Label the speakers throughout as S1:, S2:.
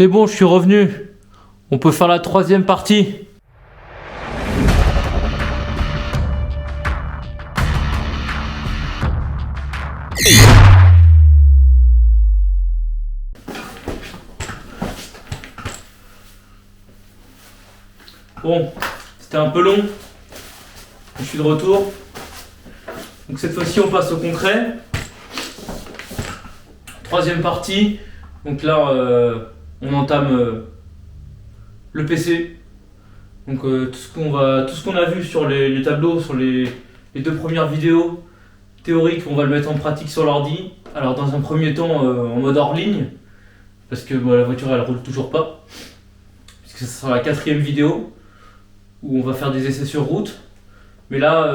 S1: C'est bon, je suis revenu. On peut faire la troisième partie. Bon, c'était un peu long. Je suis de retour. Donc cette fois-ci, on passe au concret. Troisième partie. Donc là, on entame le PC. Donc tout ce qu'on a vu sur les tableaux, sur les deux premières vidéos théoriques, on va le mettre en pratique sur l'ordi. Alors dans un premier temps, en mode hors ligne, parce que la voiture elle roule toujours pas, puisque ce sera la quatrième vidéo où on va faire des essais sur route. Mais là,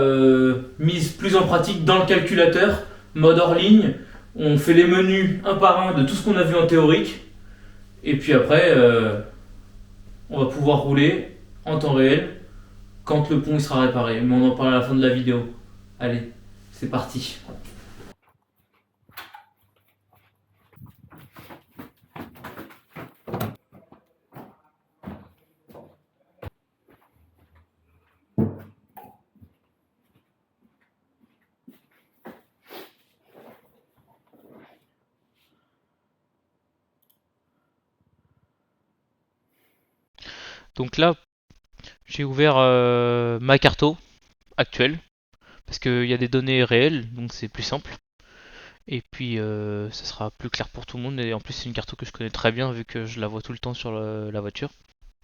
S1: mise plus en pratique dans le calculateur, mode hors ligne. On fait les menus un par un de tout ce qu'on a vu en théorique. Et puis après, on va pouvoir rouler en temps réel quand le pont il sera réparé. Mais on en parle à la fin de la vidéo. Allez, c'est parti. Donc là, j'ai ouvert ma carto actuelle, parce qu'il y a des données réelles, donc c'est plus simple. Et puis ça sera plus clair pour tout le monde, et en plus c'est une carto que je connais très bien vu que je la vois tout le temps sur la voiture.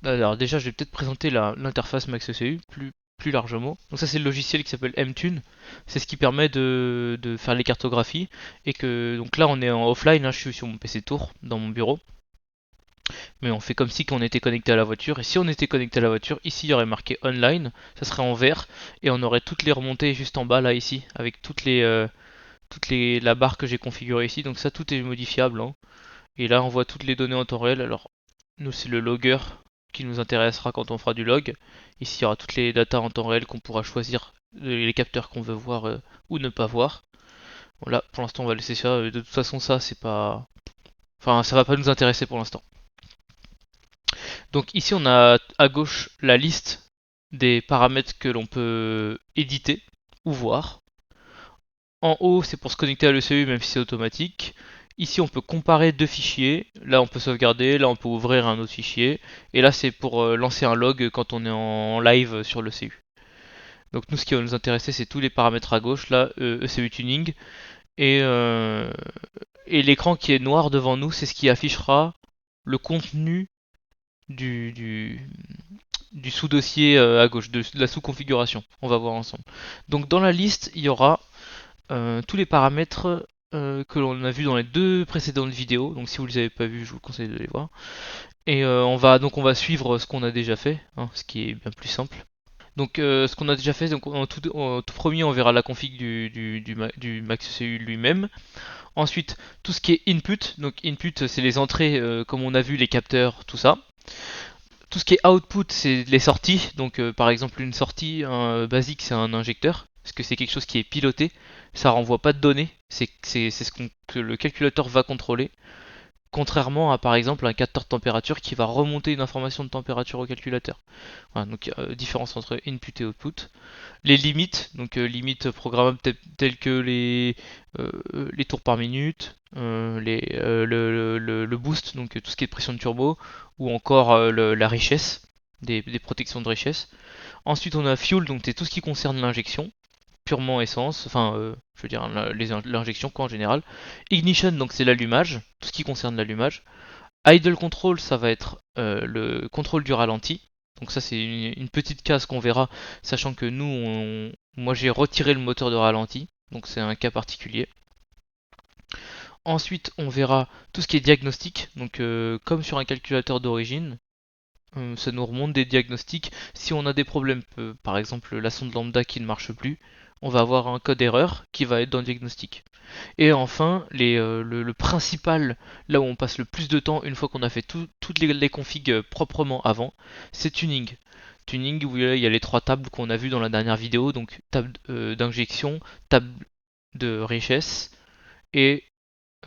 S1: Alors déjà je vais peut-être présenter l'interface MaxECU plus largement. Donc ça c'est le logiciel qui s'appelle MTune, c'est ce qui permet de faire les cartographies. Et que donc là on est en offline, hein, je suis sur mon PC Tour dans mon bureau. Mais on fait comme si on était connecté à la voiture. Et si on était connecté à la voiture, ici il y aurait marqué online, ça serait en vert, et on aurait toutes les remontées juste en bas là ici, avec la barre que j'ai configurée ici. Donc ça tout est modifiable, hein. Et là on voit toutes les données en temps réel. Alors nous c'est le logger qui nous intéressera quand on fera du log. Ici il y aura toutes les datas en temps réel qu'on pourra choisir, les capteurs qu'on veut voir ou ne pas voir. Bon, là pour l'instant on va laisser ça. De toute façon ça c'est pas, enfin ça va pas nous intéresser pour l'instant. Donc ici on a à gauche la liste des paramètres que l'on peut éditer ou voir. En haut c'est pour se connecter à l'ECU même si c'est automatique. Ici on peut comparer deux fichiers, là on peut sauvegarder, là on peut ouvrir un autre fichier, et là c'est pour lancer un log quand on est en live sur l'ECU. Donc nous ce qui va nous intéresser c'est tous les paramètres à gauche, là ECU Tuning, et, euh, et l'écran qui est noir devant nous c'est ce qui affichera le contenu du, du, du sous-dossier à gauche, de la sous-configuration. On va voir ensemble. Donc dans la liste, il y aura tous les paramètres que l'on a vu dans les deux précédentes vidéos. Donc si vous ne les avez pas vus, je vous conseille de les voir. Et on va suivre ce qu'on a déjà fait, hein, ce qui est bien plus simple. Donc ce qu'on a déjà fait, donc en tout premier, on verra la config du MaxECU lui-même. Ensuite, tout ce qui est input. Donc input, c'est les entrées, comme on a vu, les capteurs, tout ça. Tout ce qui est output, c'est les sorties. Donc, par exemple, une sortie basique, c'est un injecteur, parce que c'est quelque chose qui est piloté. Ça renvoie pas de données. C'est ce que le calculateur va contrôler. Contrairement à, par exemple, un capteur de température qui va remonter une information de température au calculateur. Voilà, donc différence entre input et output. Les limites, donc limites programmables telles que les tours par minute, le boost, donc tout ce qui est pression de turbo, ou encore la richesse, des protections de richesse. Ensuite on a fuel, donc c'est tout ce qui concerne l'injection, purement essence, enfin je veux dire l'injection quoi en général. Ignition, donc c'est l'allumage, tout ce qui concerne l'allumage. Idle control, ça va être le contrôle du ralenti. Donc ça c'est une petite case qu'on verra, sachant que moi j'ai retiré le moteur de ralenti, donc c'est un cas particulier. Ensuite on verra tout ce qui est diagnostic, donc comme sur un calculateur d'origine, ça nous remonte des diagnostics. Si on a des problèmes, par exemple la sonde lambda qui ne marche plus, on va avoir un code erreur qui va être dans le diagnostic. Et enfin, le principal, là où on passe le plus de temps une fois qu'on a fait toutes les configs proprement avant, c'est tuning. Tuning où il y a les trois tables qu'on a vues dans la dernière vidéo, donc table d'injection, table de richesse et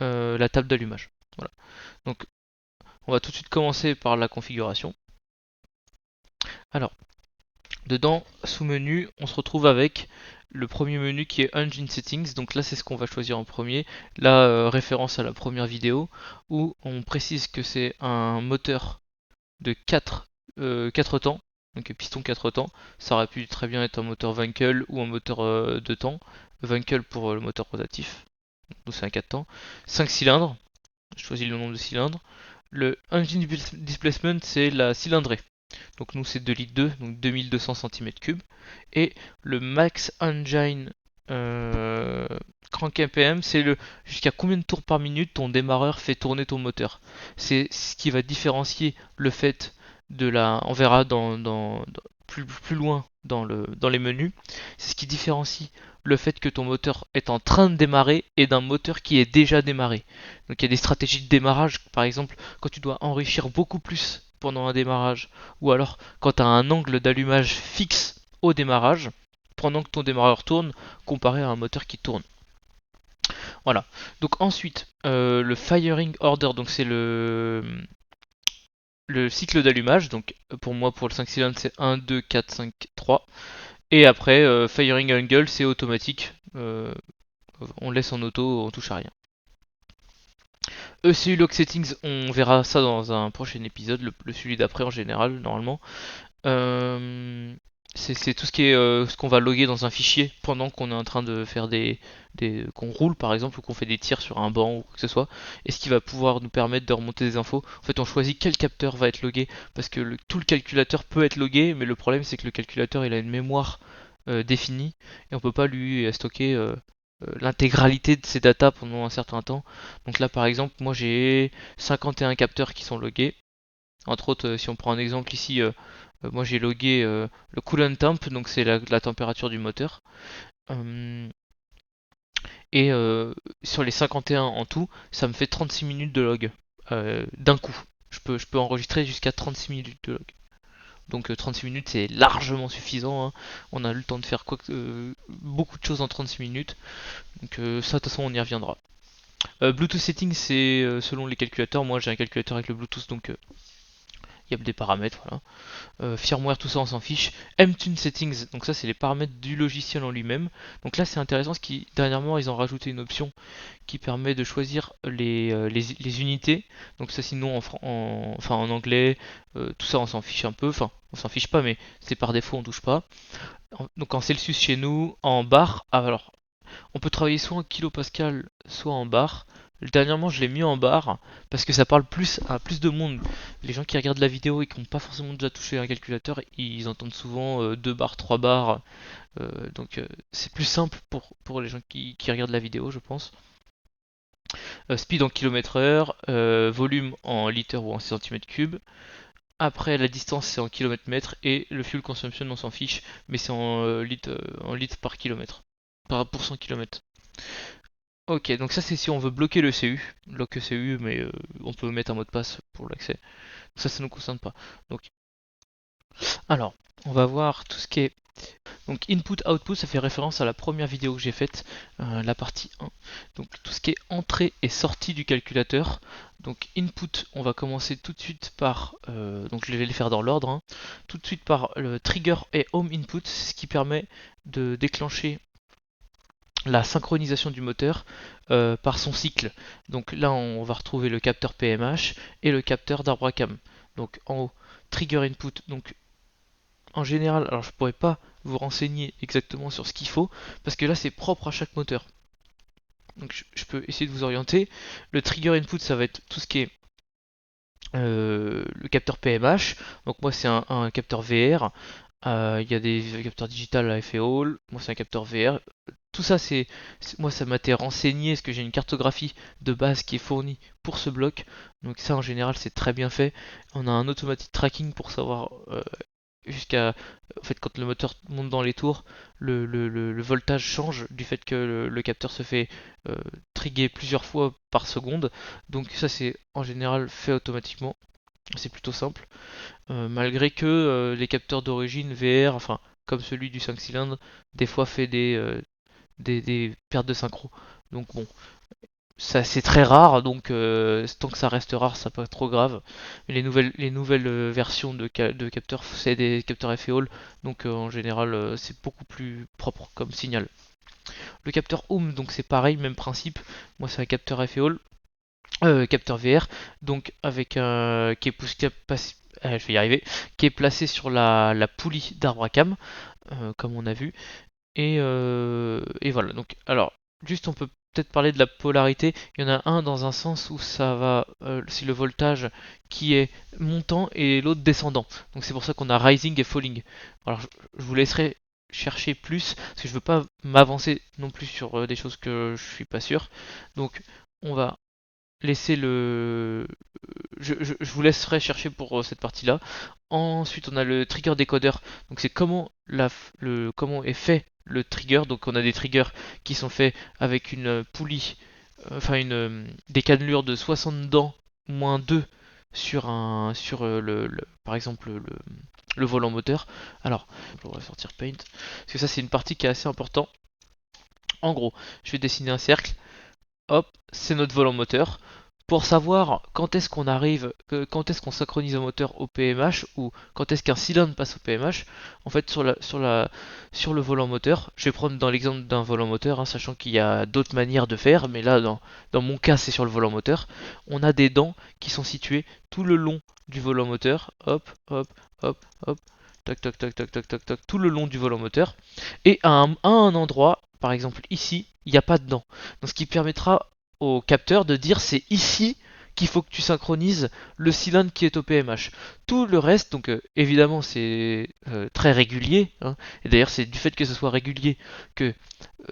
S1: la table d'allumage. Voilà. Donc On va tout de suite commencer par la configuration. Alors, dedans, sous menu, on se retrouve avec le premier menu qui est Engine Settings. Donc là, c'est ce qu'on va choisir en premier. Là, référence à la première vidéo où on précise que c'est un moteur de 4 temps. Donc piston 4 temps. Ça aurait pu très bien être un moteur Wankel ou un moteur de temps. Wankel pour le moteur rotatif. Donc c'est un 4 temps. 5 cylindres. Je choisis le nombre de cylindres. Le Engine Displacement, c'est la cylindrée. Donc nous c'est 2 litres 2, donc 2200 cm3. Et le Max Engine Crank RPM, c'est le jusqu'à combien de tours par minute ton démarreur fait tourner ton moteur. C'est ce qui va différencier le fait de la... On verra plus loin dans les menus. C'est ce qui différencie le fait que ton moteur est en train de démarrer et d'un moteur qui est déjà démarré. Donc il y a des stratégies de démarrage, par exemple, quand tu dois enrichir beaucoup plus pendant un démarrage, ou alors quand tu as un angle d'allumage fixe au démarrage, pendant que ton démarreur tourne, comparé à un moteur qui tourne. Voilà. Donc ensuite, le firing order, donc c'est le cycle d'allumage. Donc pour moi, pour le 5 cylindres, c'est 1, 2, 4, 5, 3. Et après, firing angle, c'est automatique. On laisse en auto, on touche à rien. ECU Lock Settings, on verra ça dans un prochain épisode, le celui d'après en général, normalement. Euh, c'est tout ce qui est ce qu'on va loguer dans un fichier pendant qu'on est en train de faire qu'on roule par exemple ou qu'on fait des tirs sur un banc ou quoi que ce soit, et ce qui va pouvoir nous permettre de remonter des infos. En fait, on choisit quel capteur va être logué parce que tout le calculateur peut être logué, mais le problème c'est que le calculateur il a une mémoire définie et on peut pas lui stocker l'intégralité de ses datas pendant un certain temps. Donc là par exemple, moi j'ai 51 capteurs qui sont logués. Entre autres, si on prend un exemple ici, moi j'ai logué le coolant temp, donc c'est la température du moteur. Euh, et sur les 51 en tout, ça me fait 36 minutes de log d'un coup. Je peux enregistrer jusqu'à 36 minutes de log. Donc 36 minutes c'est largement suffisant, hein. On a eu le temps de faire beaucoup de choses en 36 minutes. Donc ça de toute façon on y reviendra. Bluetooth settings c'est selon les calculateurs. Moi j'ai un calculateur avec le Bluetooth donc il y a des paramètres. Voilà. Firmware, tout ça on s'en fiche. MTune Settings, donc ça c'est les paramètres du logiciel en lui-même. Donc là c'est intéressant parce qu'ils dernièrement ils ont rajouté une option qui permet de choisir les unités. Donc ça sinon enfin, en anglais, tout ça on s'en fiche un peu. Enfin on s'en fiche pas mais c'est par défaut on touche pas. Donc en Celsius chez nous, en bar, alors on peut travailler soit en kilopascal, soit en bar. Dernièrement, je l'ai mis en bar parce que ça parle plus à plus de monde. Les gens qui regardent la vidéo et qui n'ont pas forcément déjà touché un calculateur, ils entendent souvent 2 bars, 3 bars. Donc c'est plus simple pour les gens qui regardent la vidéo, je pense. Speed en kilomètre heure, volume en litres ou en centimètres cubes. Après, la distance c'est en kilomètre mètre et le fuel consumption on s'en fiche, mais c'est en litres par kilomètre, pour 100 km. Ok, donc ça c'est si on veut bloquer le CU, lock CU, mais on peut mettre un mot de passe pour l'accès. Ça ne nous concerne pas. Donc, alors, on va voir tout ce qui est. Donc, input-output, ça fait référence à la première vidéo que j'ai faite, la partie 1. Donc, tout ce qui est entrée et sortie du calculateur. Donc, input, on va commencer tout de suite par. Donc, je vais les faire dans l'ordre, hein. Tout de suite par le trigger et home input, ce qui permet de déclencher la synchronisation du moteur par son cycle. Donc là, on va retrouver le capteur PMH et le capteur d'Abracam. Donc en haut, trigger input. Donc en général, alors je pourrais pas vous renseigner exactement sur ce qu'il faut parce que là, c'est propre à chaque moteur. Donc je peux essayer de vous orienter. Le trigger input, ça va être tout ce qui est le capteur PMH. Donc moi, c'est un capteur VR. Il y a des capteurs digital à effet Hall. Moi, c'est un capteur VR. Tout ça, moi, ça m'a été renseigné parce que j'ai une cartographie de base qui est fournie pour ce bloc. Donc ça, en général, c'est très bien fait. On a un automatic tracking pour savoir jusqu'à, en fait, quand le moteur monte dans les tours, le voltage change du fait que le capteur se fait trigger plusieurs fois par seconde. Donc ça, c'est en général fait automatiquement. C'est plutôt simple. Malgré que les capteurs d'origine VR, enfin comme celui du 5 cylindres, des fois fait des pertes de synchro. Donc bon, ça c'est très rare, donc tant que ça reste rare, ça pas trop grave. Mais les nouvelles versions de capteurs, c'est des capteurs FEOL, donc en général c'est beaucoup plus propre comme signal. Le capteur Home, donc c'est pareil, même principe. Moi c'est un capteur FEOL, capteur VR, donc avec un qui est je vais y arriver, qui est placé sur la poulie d'arbre à cam, comme on a vu. Et voilà. Donc, alors, juste on peut peut-être parler de la polarité. Il y en a un dans un sens où ça va, c'est le voltage qui est montant et l'autre descendant. Donc c'est pour ça qu'on a rising et falling. Alors je vous laisserai chercher plus parce que je veux pas m'avancer non plus sur des choses que je suis pas sûr. Donc on va laisser je vous laisserai chercher pour cette partie-là. Ensuite, on a le trigger decoder. Donc, c'est comment est fait le trigger. Donc, on a des triggers qui sont faits avec une poulie, enfin des cannelures de 60 dents moins 2 sur par exemple le volant moteur. Alors, on va sortir Paint parce que ça c'est une partie qui est assez importante. En gros, je vais dessiner un cercle. Hop, c'est notre volant moteur. Pour savoir quand est-ce qu'on arrive, quand est-ce qu'on synchronise un moteur au PMH ou quand est-ce qu'un cylindre passe au PMH, en fait sur le volant moteur, je vais prendre dans l'exemple d'un volant moteur, hein, sachant qu'il y a d'autres manières de faire, mais là dans mon cas c'est sur le volant moteur, on a des dents qui sont situées tout le long du volant moteur, hop, hop, hop, hop, tac, tac, tac, tac, tac, tac, tac, tout le long du volant moteur, et à un endroit, par exemple ici, il n'y a pas de dents. Donc ce qui permettra au capteur de dire c'est ici qu'il faut que tu synchronises le cylindre qui est au PMH. Tout le reste, donc évidemment c'est très régulier, hein, et d'ailleurs c'est du fait que ce soit régulier que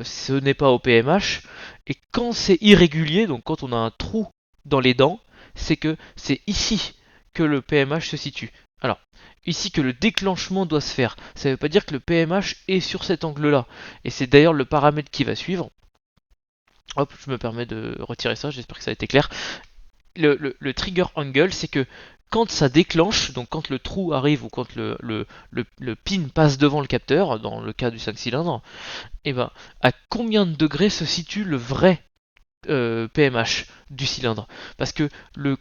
S1: ce n'est pas au PMH, et quand c'est irrégulier, donc quand on a un trou dans les dents, c'est que c'est ici que le PMH se situe. Alors, ici que le déclenchement doit se faire, ça ne veut pas dire que le PMH est sur cet angle-là, et c'est d'ailleurs le paramètre qui va suivre. Hop, je me permets de retirer ça, j'espère que ça a été clair. Le trigger angle, c'est que quand ça déclenche, donc quand le trou arrive ou quand le pin passe devant le capteur, dans le cas du 5 cylindres, et ben à combien de degrés se situe le vrai PMH du cylindre? Parce que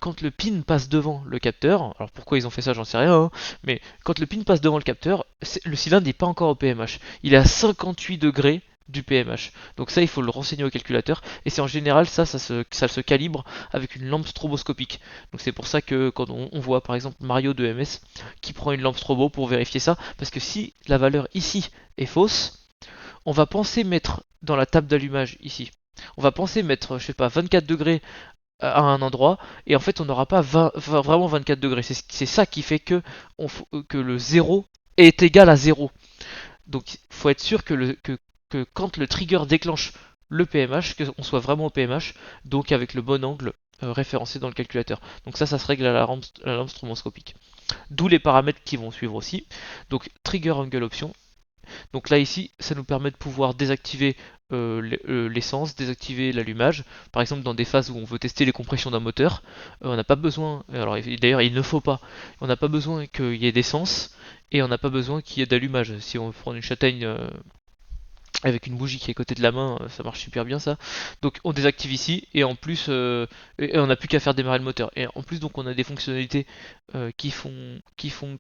S1: quand le pin passe devant le capteur, alors pourquoi ils ont fait ça, j'en sais rien, hein, mais quand le pin passe devant le capteur, le cylindre n'est pas encore au PMH. Il est à 58 degrés du PMH. Donc ça, il faut le renseigner au calculateur. Et c'est en général ça se calibre avec une lampe stroboscopique. Donc c'est pour ça que quand on voit par exemple Mario de MS qui prend une lampe strobo pour vérifier ça, parce que si la valeur ici est fausse, on va penser mettre dans la table d'allumage ici, on va penser mettre, je sais pas, 24 degrés à un endroit, et en fait on n'aura pas vraiment 24 degrés. C'est ça qui fait que le 0 est égal à 0. Donc il faut être sûr que quand le trigger déclenche le PMH, qu'on soit vraiment au PMH, donc avec le bon angle référencé dans le calculateur. Donc ça se règle à la lampe stroboscopique. D'où les paramètres qui vont suivre aussi. Donc trigger angle option. Donc là ici, ça nous permet de pouvoir désactiver l'essence, désactiver l'allumage. Par exemple dans des phases où on veut tester les compressions d'un moteur, on n'a pas besoin, alors d'ailleurs il ne faut pas, on n'a pas besoin qu'il y ait d'essence et on n'a pas besoin qu'il y ait d'allumage. Si on prend une châtaigne avec une bougie qui est à côté de la main, ça marche super bien ça. Donc on désactive ici et en plus et on n'a plus qu'à faire démarrer le moteur. Et en plus donc on a des fonctionnalités qui font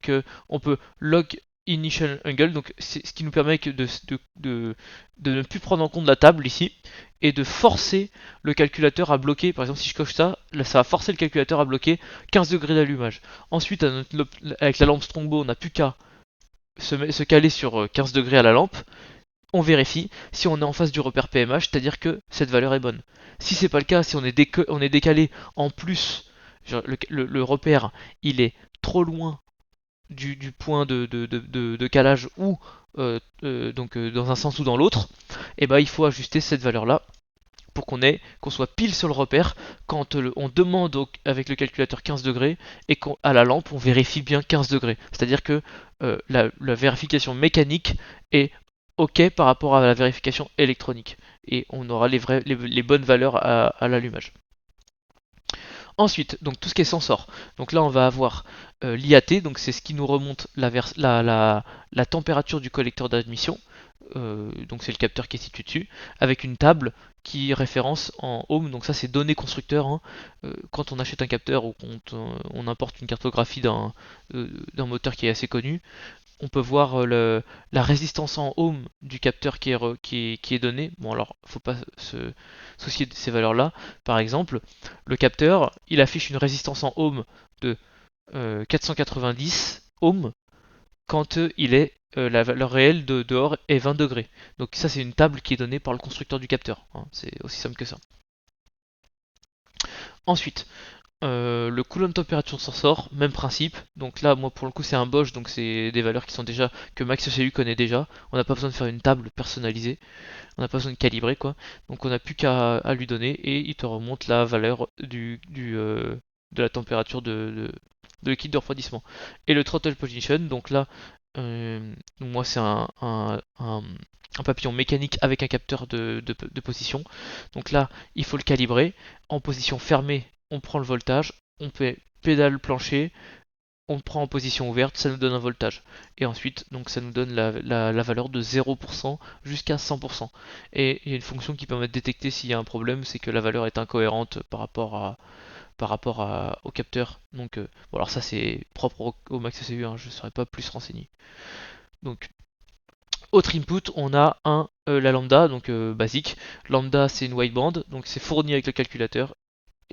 S1: que on peut log initial angle, donc c'est ce qui nous permet de ne plus prendre en compte la table ici et de forcer le calculateur à bloquer. Par exemple si je coche ça, là, ça va forcer le calculateur à bloquer 15 degrés d'allumage. Ensuite avec la lampe Strongbow on n'a plus qu'à se caler sur 15 degrés à la lampe, on vérifie si on est en face du repère PMH, c'est-à-dire que cette valeur est bonne. Si c'est pas le cas, si on est décalé en plus, le repère il est trop loin du point de calage ou donc dans un sens ou dans l'autre, et ben il faut ajuster cette valeur là pour qu'on soit pile sur le repère quand on demande avec le calculateur 15 degrés et qu'à la lampe on vérifie bien 15 degrés. C'est-à-dire que la vérification mécanique est OK par rapport à la vérification électronique et on aura les bonnes valeurs à l'allumage. Ensuite, donc tout ce qui est sensor. Donc là, on va avoir l'IAT, donc c'est ce qui nous remonte la température du collecteur d'admission. donc c'est le capteur qui est situé dessus, avec une table qui référence en home, donc ça c'est données constructeur, hein. Quand on achète un capteur ou quand on importe une cartographie d'un moteur qui est assez connu, on peut voir la résistance en ohm du capteur qui est donné. Bon alors, faut pas se soucier de ces valeurs-là. Par exemple, le capteur, il affiche une résistance en ohm de 490 ohms quand la valeur réelle de dehors est 20 degrés. Donc ça c'est une table qui est donnée par le constructeur du capteur, hein. C'est aussi simple que ça. Ensuite, le coulomb température sensor, même principe. Donc là, moi pour le coup, c'est un Bosch, donc c'est des valeurs qui sont déjà que MaxECU connaît déjà. On n'a pas besoin de faire une table personnalisée, on n'a pas besoin de calibrer quoi. Donc on n'a plus qu'à lui donner et il te remonte la valeur de la température de liquide de refroidissement. Et le throttle position, donc là, moi c'est un papillon mécanique avec un capteur de position. Donc là, il faut le calibrer. En position fermée, on prend le voltage, on fait pédale plancher, on le prend en position ouverte, ça nous donne un voltage. Et ensuite, donc ça nous donne la valeur de 0% jusqu'à 100%. Et il y a une fonction qui permet de détecter s'il y a un problème, c'est que la valeur est incohérente au capteur. Donc, bon, alors ça c'est propre au MaxECU, hein, je ne serais pas plus renseigné. Donc, autre input, on a la lambda, donc basique. Lambda c'est une wideband, donc c'est fourni avec le calculateur.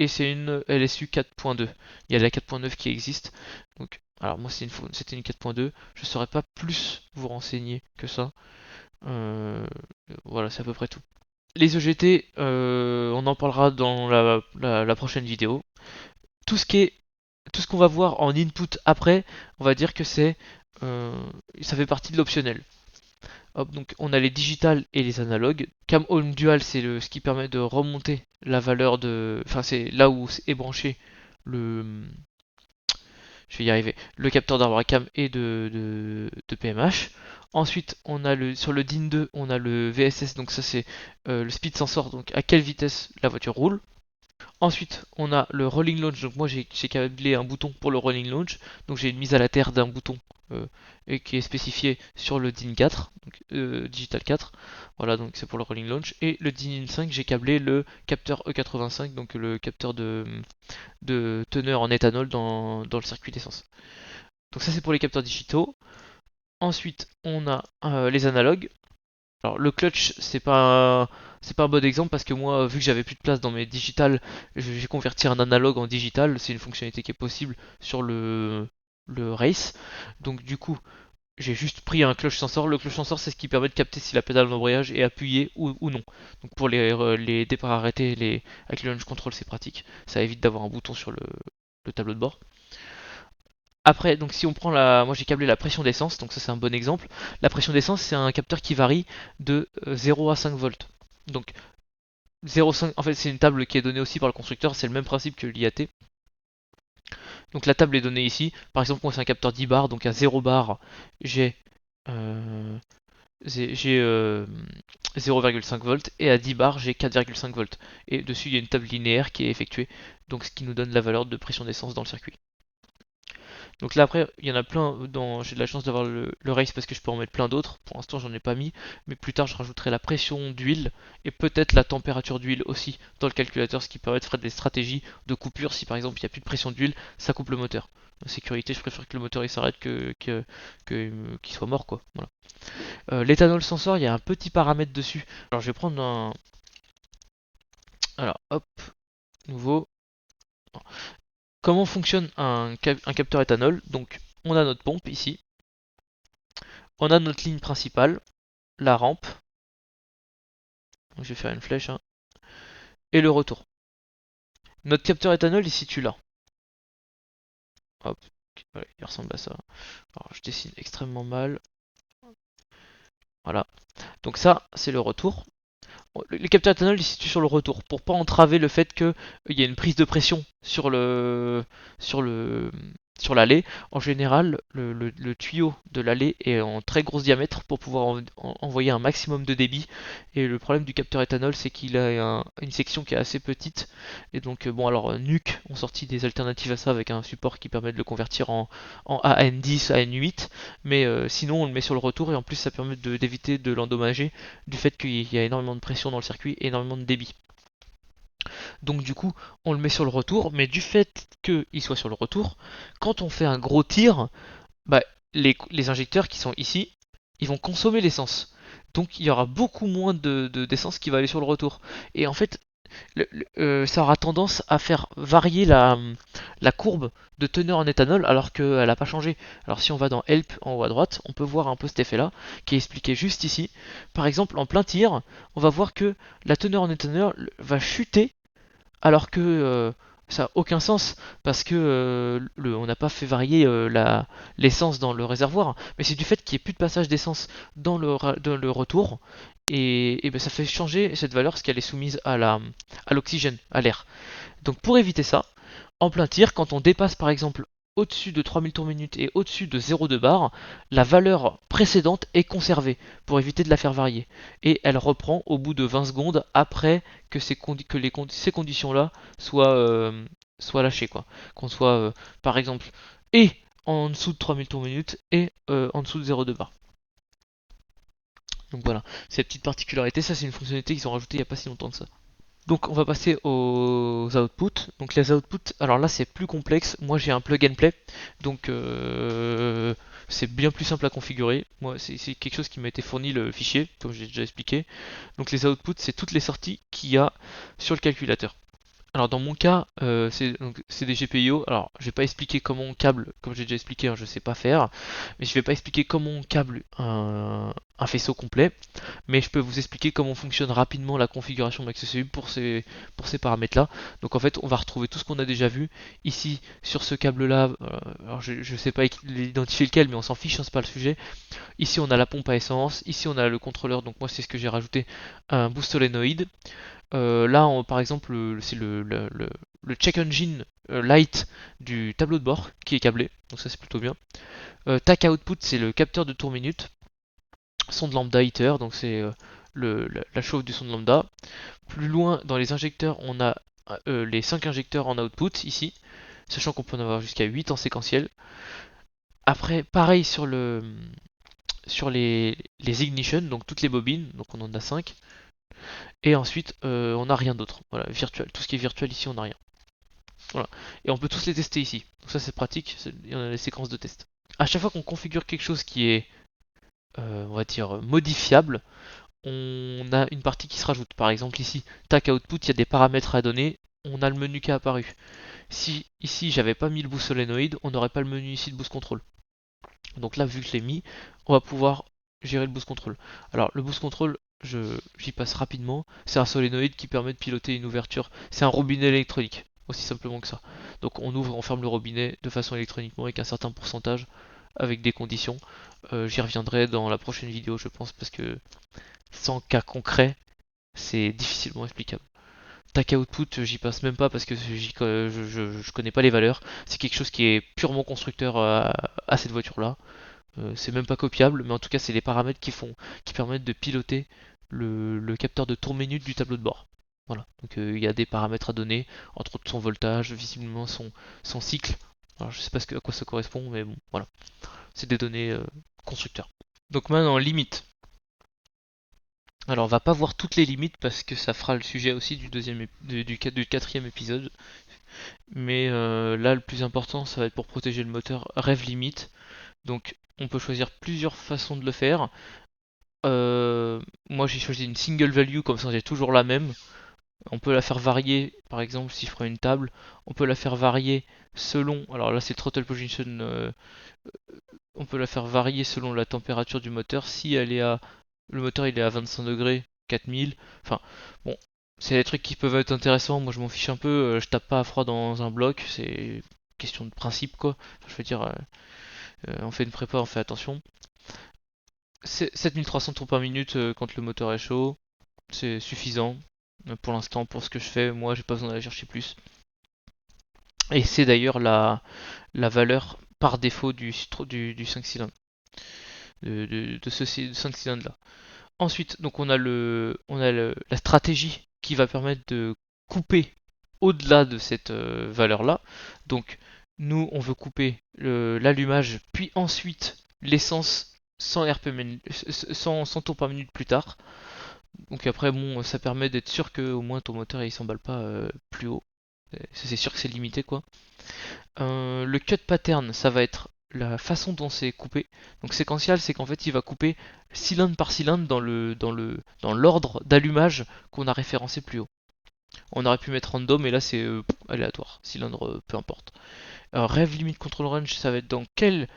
S1: Et c'est une LSU 4.2. Il y a la 4.9 qui existe. Donc, alors moi c'était une 4.2. Je ne saurais pas plus vous renseigner que ça. Voilà, c'est à peu près tout. Les EGT, on en parlera dans la prochaine vidéo. Tout ce qu'on va voir en input après, on va dire que ça fait partie de l'optionnel. Hop, donc on a les digitales et les analogues. Cam Home Dual, c'est ce qui permet de remonter la valeur de. Enfin, c'est là où est branché le. Je vais y arriver. Le capteur d'arbre à cam et de PMH. Ensuite, sur le DIN 2, on a le VSS, donc ça c'est le speed sensor, donc à quelle vitesse la voiture roule. Ensuite, on a le rolling launch. Donc moi, j'ai câblé un bouton pour le rolling launch. Donc j'ai une mise à la terre d'un bouton et qui est spécifié sur le DIN 4, donc, Digital 4. Voilà, donc c'est pour le rolling launch. Et le DIN 5, j'ai câblé le capteur E85, donc le capteur de teneur en éthanol dans le circuit d'essence. Donc ça, c'est pour les capteurs digitaux. Ensuite, on a les analogues. Alors le clutch, c'est pas un bon exemple parce que moi, vu que j'avais plus de place dans mes digitales, j'ai converti un analogue en digital. C'est une fonctionnalité qui est possible sur le race. Donc du coup, j'ai juste pris un clutch sensor. Le clutch sensor, c'est ce qui permet de capter si la pédale d'embrayage est appuyée ou non. Donc pour les départs arrêtés, avec le launch control, c'est pratique. Ça évite d'avoir un bouton sur le tableau de bord. Après, donc si on prend moi j'ai câblé la pression d'essence, donc ça c'est un bon exemple. La pression d'essence, c'est un capteur qui varie de 0 à 5 volts. Donc 0,5, en fait c'est une table qui est donnée aussi par le constructeur, c'est le même principe que l'IAT. Donc la table est donnée ici. Par exemple, moi c'est un capteur 10 bars, donc à 0 bar, j'ai euh, 0,5 volts et à 10 bars j'ai 4,5 volts. Et dessus il y a une table linéaire qui est effectuée, donc ce qui nous donne la valeur de pression d'essence dans le circuit. Donc là après, il y en a plein j'ai de la chance d'avoir le race parce que je peux en mettre plein d'autres. Pour l'instant j'en ai pas mis, mais plus tard je rajouterai la pression d'huile et peut-être la température d'huile aussi dans le calculateur, ce qui permet de faire des stratégies de coupure. Si par exemple il n'y a plus de pression d'huile, ça coupe le moteur. En sécurité, je préfère que le moteur il s'arrête qu'il soit mort quoi. Voilà. L'éthanol sensor, il y a un petit paramètre dessus. Alors je vais prendre un. Alors hop, nouveau. Comment fonctionne un capteur éthanol? Donc on a notre pompe ici, on a notre ligne principale, la rampe, donc je vais faire une flèche, hein, et le retour. Notre capteur éthanol il se situe là. Hop, voilà, il ressemble à ça. Alors je dessine extrêmement mal. Voilà. Donc ça, c'est le retour. Le capteur éthanol il se situe sur le retour pour pas entraver le fait qu'il y ait une prise de pression sur le sur l'allée, en général, le tuyau de l'allée est en très gros diamètre pour pouvoir envoyer un maximum de débit. Et le problème du capteur éthanol, c'est qu'il a une section qui est assez petite. Et donc, bon, alors Nuke ont sorti des alternatives à ça avec un support qui permet de le convertir en AN10, AN8. Mais sinon, on le met sur le retour et en plus, ça permet d'éviter de l'endommager du fait qu'il y a énormément de pression dans le circuit et énormément de débit. Donc du coup, on le met sur le retour, mais du fait qu'il soit sur le retour, quand on fait un gros tir, bah, les injecteurs qui sont ici, ils vont consommer l'essence. Donc il y aura beaucoup moins d'essence qui va aller sur le retour. Et en fait, ça aura tendance à faire varier la courbe de teneur en éthanol alors qu'elle n'a pas changé. Alors si on va dans Help en haut à droite, on peut voir un peu cet effet-là qui est expliqué juste ici. Par exemple, en plein tir, on va voir que la teneur en éthanol va chuter alors que ça n'a aucun sens parce que on n'a pas fait varier l'essence dans le réservoir, mais c'est du fait qu'il n'y ait plus de passage d'essence dans le retour et ben, ça fait changer cette valeur parce qu'elle est soumise à l'oxygène, à l'air. Donc pour éviter ça, en plein tir, quand on dépasse par exemple au-dessus de 3000 tours minute et au-dessus de 0,2 bar, la valeur précédente est conservée pour éviter de la faire varier. Et elle reprend au bout de 20 secondes après que ces conditions-là soient lâchées. Qu'on soit par exemple et en dessous de 3000 tours minute et en dessous de 0,2 bar. Donc voilà, cette petite particularité, ça c'est une fonctionnalité qu'ils ont rajoutée il n'y a pas si longtemps que ça. Donc on va passer aux outputs. Donc les outputs, alors là c'est plus complexe. Moi j'ai un plug and play, donc c'est bien plus simple à configurer. Moi c'est quelque chose qui m'a été fourni le fichier, comme j'ai déjà expliqué. Donc les outputs c'est toutes les sorties qu'il y a sur le calculateur. Alors dans mon cas, c'est des GPIO. Alors je vais pas expliquer comment on câble, comme j'ai déjà expliqué, hein, je sais pas faire, mais je vais pas expliquer comment on câble un faisceau complet, mais je peux vous expliquer comment fonctionne rapidement la configuration de l'AccessU pour ces paramètres-là. Donc en fait, on va retrouver tout ce qu'on a déjà vu ici sur ce câble-là. Alors je sais pas identifier lequel, mais on s'en fiche, hein, c'est pas le sujet. Ici on a la pompe à essence, ici on a le contrôleur. Donc moi c'est ce que j'ai rajouté, un boost solénoïde. Là, par exemple, c'est le check engine light du tableau de bord qui est câblé, donc ça c'est plutôt bien. TAC output, c'est le capteur de tour minute. Son de lambda heater, donc c'est la chauffe du son de lambda. Plus loin, dans les injecteurs, on a les 5 injecteurs en output ici, sachant qu'on peut en avoir jusqu'à 8 en séquentiel. Après, pareil sur les ignition, donc toutes les bobines, donc on en a 5. Et ensuite, on n'a rien d'autre. Voilà, virtuel. Tout ce qui est virtuel ici, on n'a rien. Voilà. Et on peut tous les tester ici. Donc ça, c'est pratique. Il y en a les séquences de test. À chaque fois qu'on configure quelque chose qui est, on va dire, modifiable, on a une partie qui se rajoute. Par exemple, ici, tac output, il y a des paramètres à donner. On a le menu qui est apparu. Si ici, j'avais pas mis le boost solénoïde, on n'aurait pas le menu ici de boost control. Donc là, vu que je l'ai mis, on va pouvoir gérer le boost control. Alors, le boost control, j'y passe rapidement. C'est un solénoïde qui permet de piloter une ouverture. C'est un robinet électronique, aussi simplement que ça. Donc, on ouvre, on ferme le robinet de façon électroniquement avec un certain pourcentage, avec des conditions. J'y reviendrai dans la prochaine vidéo, je pense, parce que sans cas concret, c'est difficilement explicable. Tac output, j'y passe même pas parce que je connais pas les valeurs. C'est quelque chose qui est purement constructeur à cette voiture-là. C'est même pas copiable, mais en tout cas, c'est les paramètres qui permettent de piloter le capteur de tour minute du tableau de bord. Voilà. Donc il y a des paramètres à donner, entre autres son voltage, visiblement son cycle. Alors je sais pas à quoi ça correspond, mais bon, voilà. C'est des données constructeurs. Donc maintenant, limite. Alors on va pas voir toutes les limites parce que ça fera le sujet aussi du quatrième épisode. Mais là, le plus important, ça va être pour protéger le moteur Rev Limit. Donc on peut choisir plusieurs façons de le faire. Moi j'ai choisi une single value, comme ça j'ai toujours la même. On peut la faire varier, par exemple si je prends une table, on peut la faire varier selon, alors là c'est throttle position, on peut la faire varier selon la température du moteur. Si elle est le moteur il est à 25 degrés, 4000, enfin bon, c'est des trucs qui peuvent être intéressants. Moi je m'en fiche un peu, je tape pas à froid dans un bloc, c'est question de principe quoi. Enfin, je veux dire, on fait une prépa, on fait attention. 7300 tours par minute quand le moteur est chaud, c'est suffisant pour l'instant pour ce que je fais. Moi, j'ai pas besoin d'aller chercher plus. Et c'est d'ailleurs la valeur par défaut du 5 cylindres, de ce 5 cylindres là. Ensuite, donc la stratégie qui va permettre de couper au-delà de cette valeur là. Donc nous on veut couper l'allumage, puis ensuite l'essence 100 RPM, 100 tours par minute plus tard. Donc après bon, ça permet d'être sûr que au moins ton moteur il s'emballe pas plus haut. C'est sûr que c'est limité quoi. Le cut pattern, ça va être la façon dont c'est coupé. Donc séquentiel, c'est qu'en fait il va couper cylindre par cylindre dans l'ordre d'allumage qu'on a référencé plus haut. On aurait pu mettre random et là c'est aléatoire, cylindre peu importe. Alors, Rev Limit Control Range, ça va être dans quelle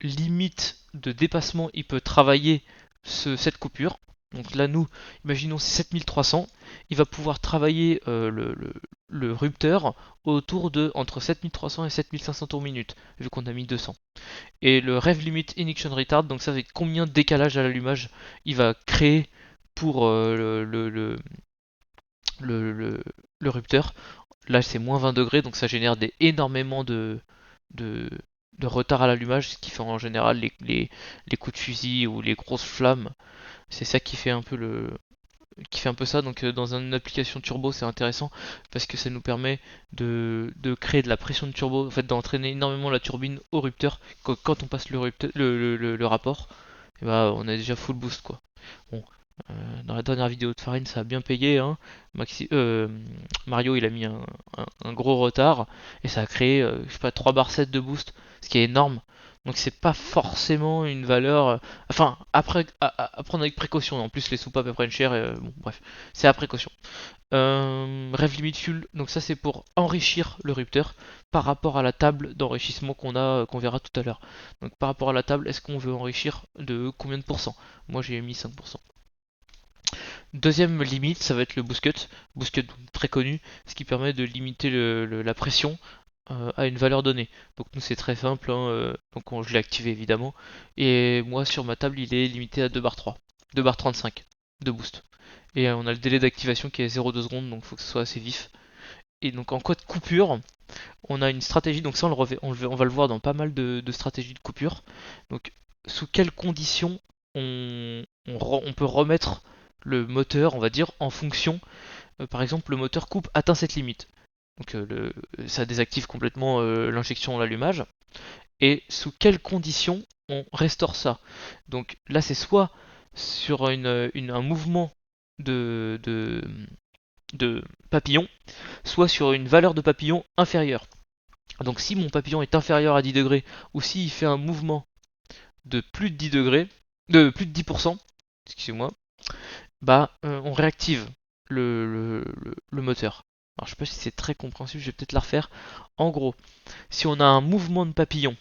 S1: limite de dépassement il peut travailler cette coupure. Donc là, nous, imaginons c'est 7300, il va pouvoir travailler le rupteur autour de entre 7300 et 7500 tours minute, vu qu'on a mis 200. Et le Rev Limit Ignition Retard, donc ça va être combien de décalage à l'allumage il va créer pour le, le rupteur. Là, c'est moins 20 degrés, donc ça génère énormément de, de retard à l'allumage, ce qui fait en général les coups de fusil ou les grosses flammes. C'est ça qui fait un peu ça. Donc dans une application turbo, c'est intéressant parce que ça nous permet de créer de la pression de turbo, en fait d'entraîner énormément la turbine au rupteur. Quand on passe le rapport, et bah, on a déjà full boost quoi. Bon, dans la dernière vidéo de Farine, ça a bien payé. Hein. Mario, il a mis un gros retard et ça a créé, je sais pas, 3 bar 7 de boost, ce qui est énorme. Donc c'est pas forcément une valeur. Enfin, après, à prendre avec précaution. En plus, les soupapes elles prennent cher. Bon, bref, c'est à précaution. Rev Limit Fuel, donc ça c'est pour enrichir le rupteur par rapport à la table d'enrichissement qu'on verra tout à l'heure. Donc par rapport à la table, est-ce qu'on veut enrichir de combien de pourcents? Moi j'ai mis 5%. Deuxième limite, ça va être le boost cut. Boost cut très connu, ce qui permet de limiter la pression à une valeur donnée. Donc nous c'est très simple, hein, je l'ai activé évidemment. Et moi sur ma table il est limité à 2 bar 3, 2 bar 35 de boost. Et on a le délai d'activation qui est 0,2 secondes, donc il faut que ce soit assez vif. Et donc en cas de coupure, on a une stratégie, donc ça on va le voir dans pas mal de stratégies de coupure. Donc sous quelles conditions on peut remettre le moteur, on va dire, en fonction. Par exemple, le moteur coupe atteint cette limite. Donc ça désactive complètement l'injection, l'allumage. Et sous quelles conditions on restaure ça. Donc là c'est soit sur un mouvement de, de, de papillon, soit sur une valeur de papillon inférieure. Donc si mon papillon est inférieur à 10 degrés, ou s'il fait un mouvement de plus de 10 degrés, de plus de 10%, excusez-moi, bah on réactive le moteur. Alors je sais pas si c'est très compréhensible, je vais peut-être la refaire. En gros, si on a un mouvement de papillon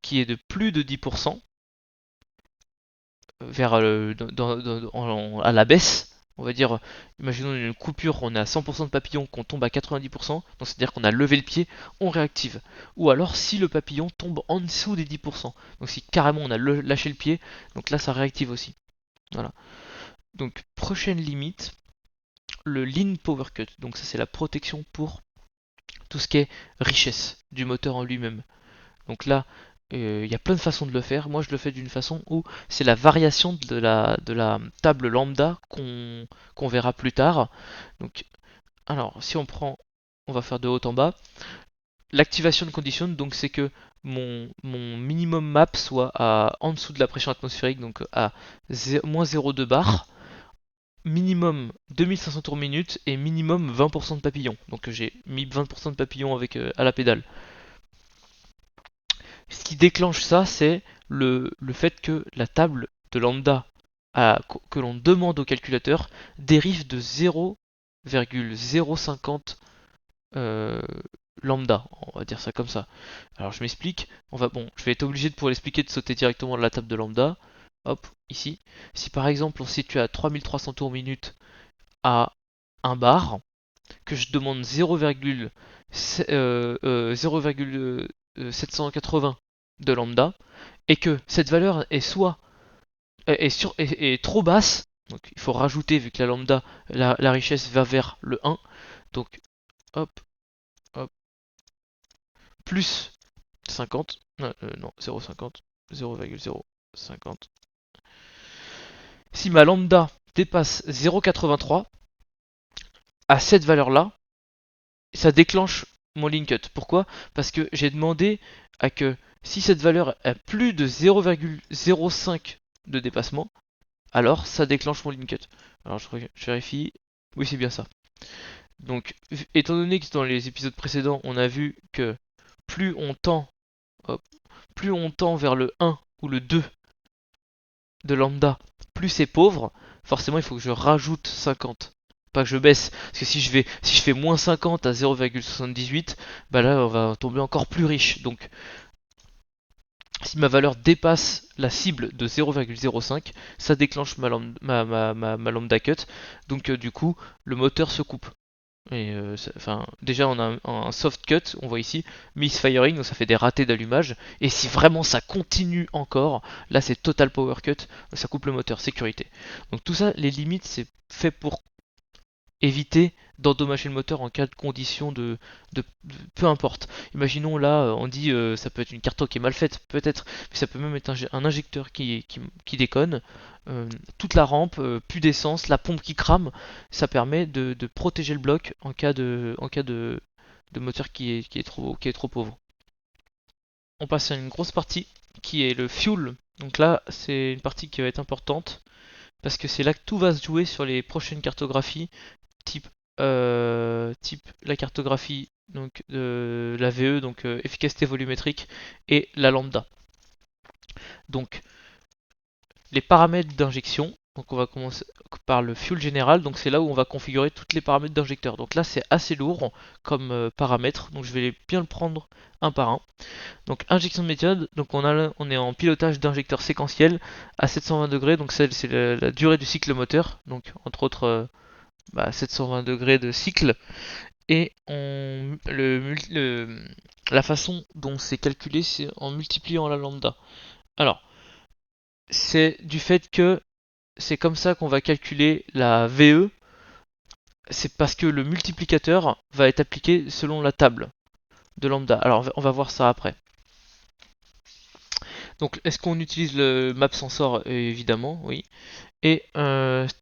S1: qui est de plus de 10% vers à la baisse, on va dire, imaginons une coupure, on est à 100% de papillon, qu'on tombe à 90%, donc c'est-à-dire qu'on a levé le pied, on réactive. Ou alors si le papillon tombe en dessous des 10%, donc si carrément on a lâché le pied, donc là ça réactive aussi. Voilà. Donc prochaine limite, le lean power cut. Donc ça c'est la protection pour tout ce qui est richesse du moteur en lui-même. Donc là, il y a plein de façons de le faire. Moi je le fais d'une façon où c'est la variation de la table lambda qu'on verra plus tard. Donc alors si on va faire de haut en bas. L'activation de condition, donc c'est que mon minimum map soit en dessous de la pression atmosphérique, donc à moins 0,2 bar, minimum 2500 tours minute et minimum 20% de papillon. Donc j'ai mis 20% de papillon à la pédale. Ce qui déclenche ça, c'est le fait que la table de lambda que l'on demande au calculateur dérive de 0,050 lambda, on va dire ça comme ça. Alors je m'explique, je vais être obligé de pouvoir l'expliquer de sauter directement de la table de lambda. Hop, ici. Si par exemple on se situe à 3300 tours minute à 1 bar, que je demande 0,780 de lambda, et que cette valeur est soit est trop basse, donc il faut rajouter vu que la lambda, la richesse va vers le 1, donc hop, hop, plus 50, non, 0,50, 0,050. Si ma lambda dépasse 0,83, à cette valeur-là, ça déclenche mon link cut. Pourquoi? Parce que j'ai demandé à que si cette valeur a plus de 0,05 de dépassement, alors ça déclenche mon link cut. Alors je vérifie. Oui, c'est bien ça. Donc, étant donné que dans les épisodes précédents, on a vu que plus on tend, hop, plus on tend vers le 1 ou le 2 de lambda, plus c'est pauvre, forcément il faut que je rajoute 50. Pas que je baisse. Parce que si je fais moins 50 à 0,78, bah là on va tomber encore plus riche. Donc si ma valeur dépasse la cible de 0,05, ça déclenche ma lambda cut. Donc du coup, le moteur se coupe. Et déjà on a un soft cut, on voit ici, misfiring, donc ça fait des ratés d'allumage. Et si vraiment ça continue encore, là c'est total power cut, donc ça coupe le moteur, sécurité. Donc tout ça, les limites, c'est fait pour éviter d'endommager le moteur en cas de condition peu importe. Imaginons là, on dit ça peut être une carte qui est mal faite, peut-être, mais ça peut même être un injecteur qui déconne. Toute la rampe, plus d'essence, la pompe qui crame, ça permet de protéger le bloc en cas de moteur qui est trop pauvre. On passe à une grosse partie qui est le fuel. Donc là, c'est une partie qui va être importante parce que c'est là que tout va se jouer sur les prochaines cartographies type, type la cartographie donc de la VE, donc efficacité volumétrique, et la lambda. Donc les paramètres d'injection, donc on va commencer par le fuel général, donc c'est là où on va configurer tous les paramètres d'injecteur. Donc là c'est assez lourd comme paramètres, donc je vais bien le prendre un par un. Donc injection de méthode, donc on est en pilotage d'injecteur séquentiel à 720 degrés, donc c'est la durée du cycle moteur, donc entre autres 720 degrés de cycle. Et la façon dont c'est calculé, c'est en multipliant la lambda. Alors, c'est du fait que c'est comme ça qu'on va calculer la VE. C'est parce que le multiplicateur va être appliqué selon la table de lambda. Alors, on va voir ça après. Donc, est-ce qu'on utilise le map sensor? Évidemment, oui. Et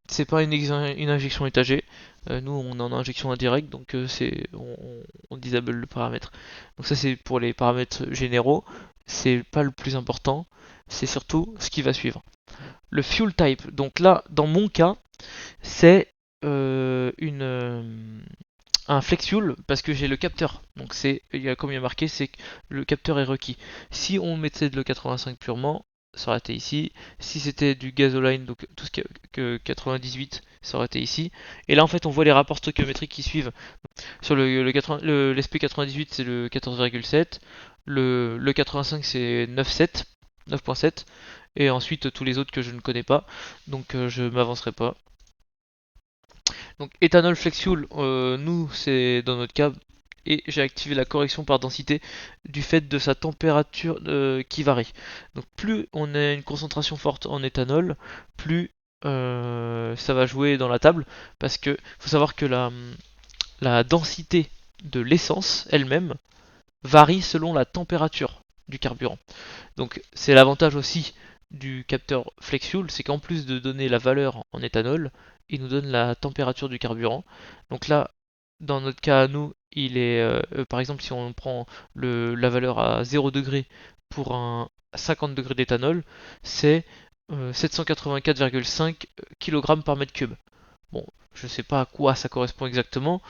S1: c'est pas une injection étagée. Nous, on est en injection indirecte, donc on disable le paramètre. Donc ça, c'est pour les paramètres généraux. C'est pas le plus important. C'est surtout ce qui va suivre. Le fuel type. Donc là, dans mon cas, c'est un flex fuel parce que j'ai le capteur. Donc comme il y a marqué, c'est que le capteur est requis. Si on mettait de l'E85 purement, ça aurait été ici. Si c'était du gasoline, donc tout ce que 98, ça aurait été ici. Et là, en fait, on voit les rapports stoichiométriques qui suivent. Sur l'SP98, c'est le 14,7. Le 85, c'est 9,7. 9.7. Et ensuite, tous les autres que je ne connais pas. Donc, je m'avancerai pas. Donc éthanol flex fuel, nous c'est dans notre cas, et j'ai activé la correction par densité du fait de sa température qui varie. Donc plus on a une concentration forte en éthanol, plus ça va jouer dans la table, parce que faut savoir que la densité de l'essence elle-même varie selon la température du carburant. Donc c'est l'avantage aussi du capteur flex fuel, c'est qu'en plus de donner la valeur en éthanol, il nous donne la température du carburant. Donc là, dans notre cas à nous, il est par exemple si on prend la valeur à 0 degré pour un 50 degrés d'éthanol, c'est 784,5 kg par mètre cube. Bon, je sais pas à quoi ça correspond exactement,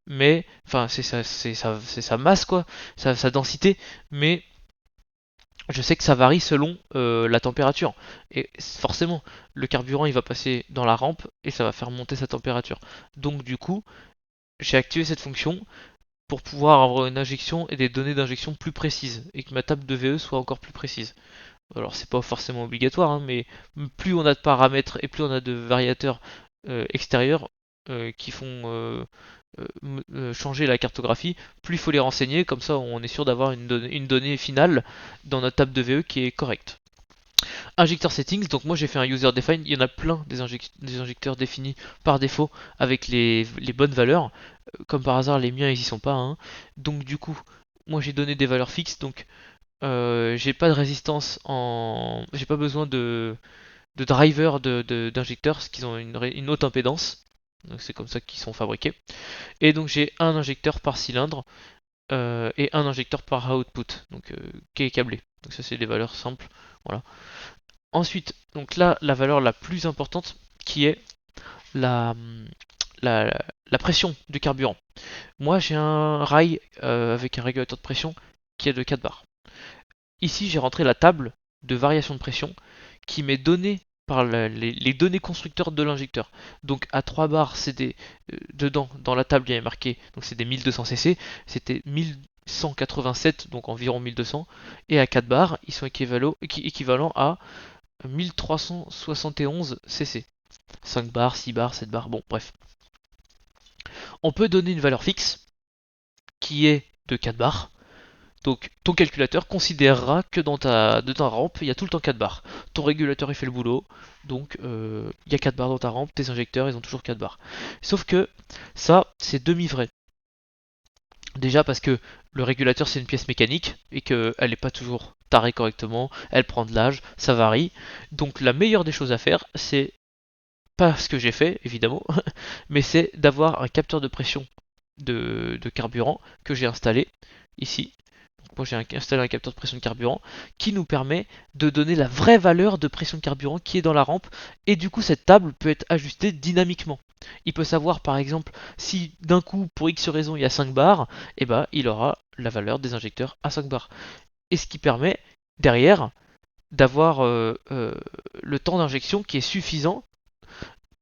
S1: mais enfin c'est sa masse quoi, sa densité, mais je sais que ça varie selon la température. Et forcément, le carburant il va passer dans la rampe et ça va faire monter sa température. Donc du coup, j'ai activé cette fonction pour pouvoir avoir une injection et des données d'injection plus précises et que ma table de VE soit encore plus précise. Alors c'est pas forcément obligatoire, hein, mais plus on a de paramètres et plus on a de variateurs extérieurs qui font changer la cartographie, plus il faut les renseigner, comme ça on est sûr d'avoir une donnée finale dans notre table de VE qui est correcte. Injecteur settings, donc moi j'ai fait un user define, il y en a plein des injecteurs définis par défaut avec les bonnes valeurs, comme par hasard les miens ils y sont pas, hein. Donc du coup moi j'ai donné des valeurs fixes, donc j'ai pas de résistance j'ai pas besoin de drivers d'injecteurs, parce qu'ils ont une haute impédance. Donc c'est comme ça qu'ils sont fabriqués. Et donc j'ai un injecteur par cylindre et un injecteur par output, donc qui est câblé. Donc ça c'est des valeurs simples. Voilà. Ensuite, donc là la valeur la plus importante qui est la, la, la pression du carburant. Moi j'ai un rail avec un régulateur de pression qui est de 4 bars. Ici j'ai rentré la table de variation de pression qui m'est donnée par les données constructeurs de l'injecteur. Donc à 3 bars, dedans, dans la table, il y avait marqué, donc c'est des 1200 cc, c'était 1187, donc environ 1200, et à 4 bars, ils sont équivalents à 1371 cc. 5 bars, 6 bars, 7 bars, bon bref. On peut donner une valeur fixe qui est de 4 bars. Donc ton calculateur considérera que dans ta rampe, il y a tout le temps 4 barres. Ton régulateur il fait le boulot, donc il y a 4 barres dans ta rampe, tes injecteurs ils ont toujours 4 barres. Sauf que ça c'est demi-vrai. Déjà parce que le régulateur c'est une pièce mécanique et qu'elle n'est pas toujours tarée correctement, elle prend de l'âge, ça varie. Donc la meilleure des choses à faire, c'est pas ce que j'ai fait évidemment, mais c'est d'avoir un capteur de pression de carburant que j'ai installé ici. Moi j'ai installé un capteur de pression de carburant qui nous permet de donner la vraie valeur de pression de carburant qui est dans la rampe, et du coup cette table peut être ajustée dynamiquement. Il peut savoir par exemple si d'un coup pour X raison il y a 5 bars, et ben il aura la valeur des injecteurs à 5 bars. Et ce qui permet derrière d'avoir le temps d'injection qui est suffisant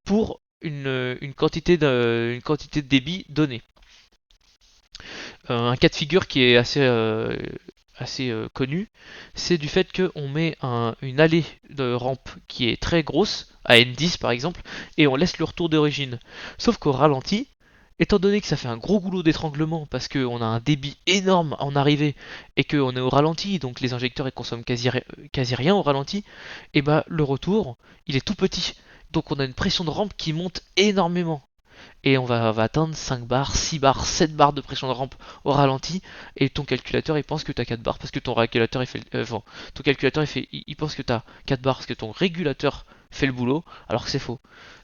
S1: pour une quantité de débit donnée. Un cas de figure qui est assez connu, c'est du fait qu'on met une allée de rampe qui est très grosse, à N10 par exemple, et on laisse le retour d'origine. Sauf qu'au ralenti, étant donné que ça fait un gros goulot d'étranglement parce qu'on a un débit énorme en arrivée et qu'on est au ralenti, donc les injecteurs ils consomment quasi rien au ralenti, et bah le retour il est tout petit. Donc on a une pression de rampe qui monte énormément et on va atteindre 5 bars, 6 bars, 7 bars de pression de rampe au ralenti, et ton calculateur il pense que tu as 4 bars parce que ton régulateur il fait ton calculateur il pense que tu as 4 bars parce que ton régulateur fait le boulot alors que c'est faux.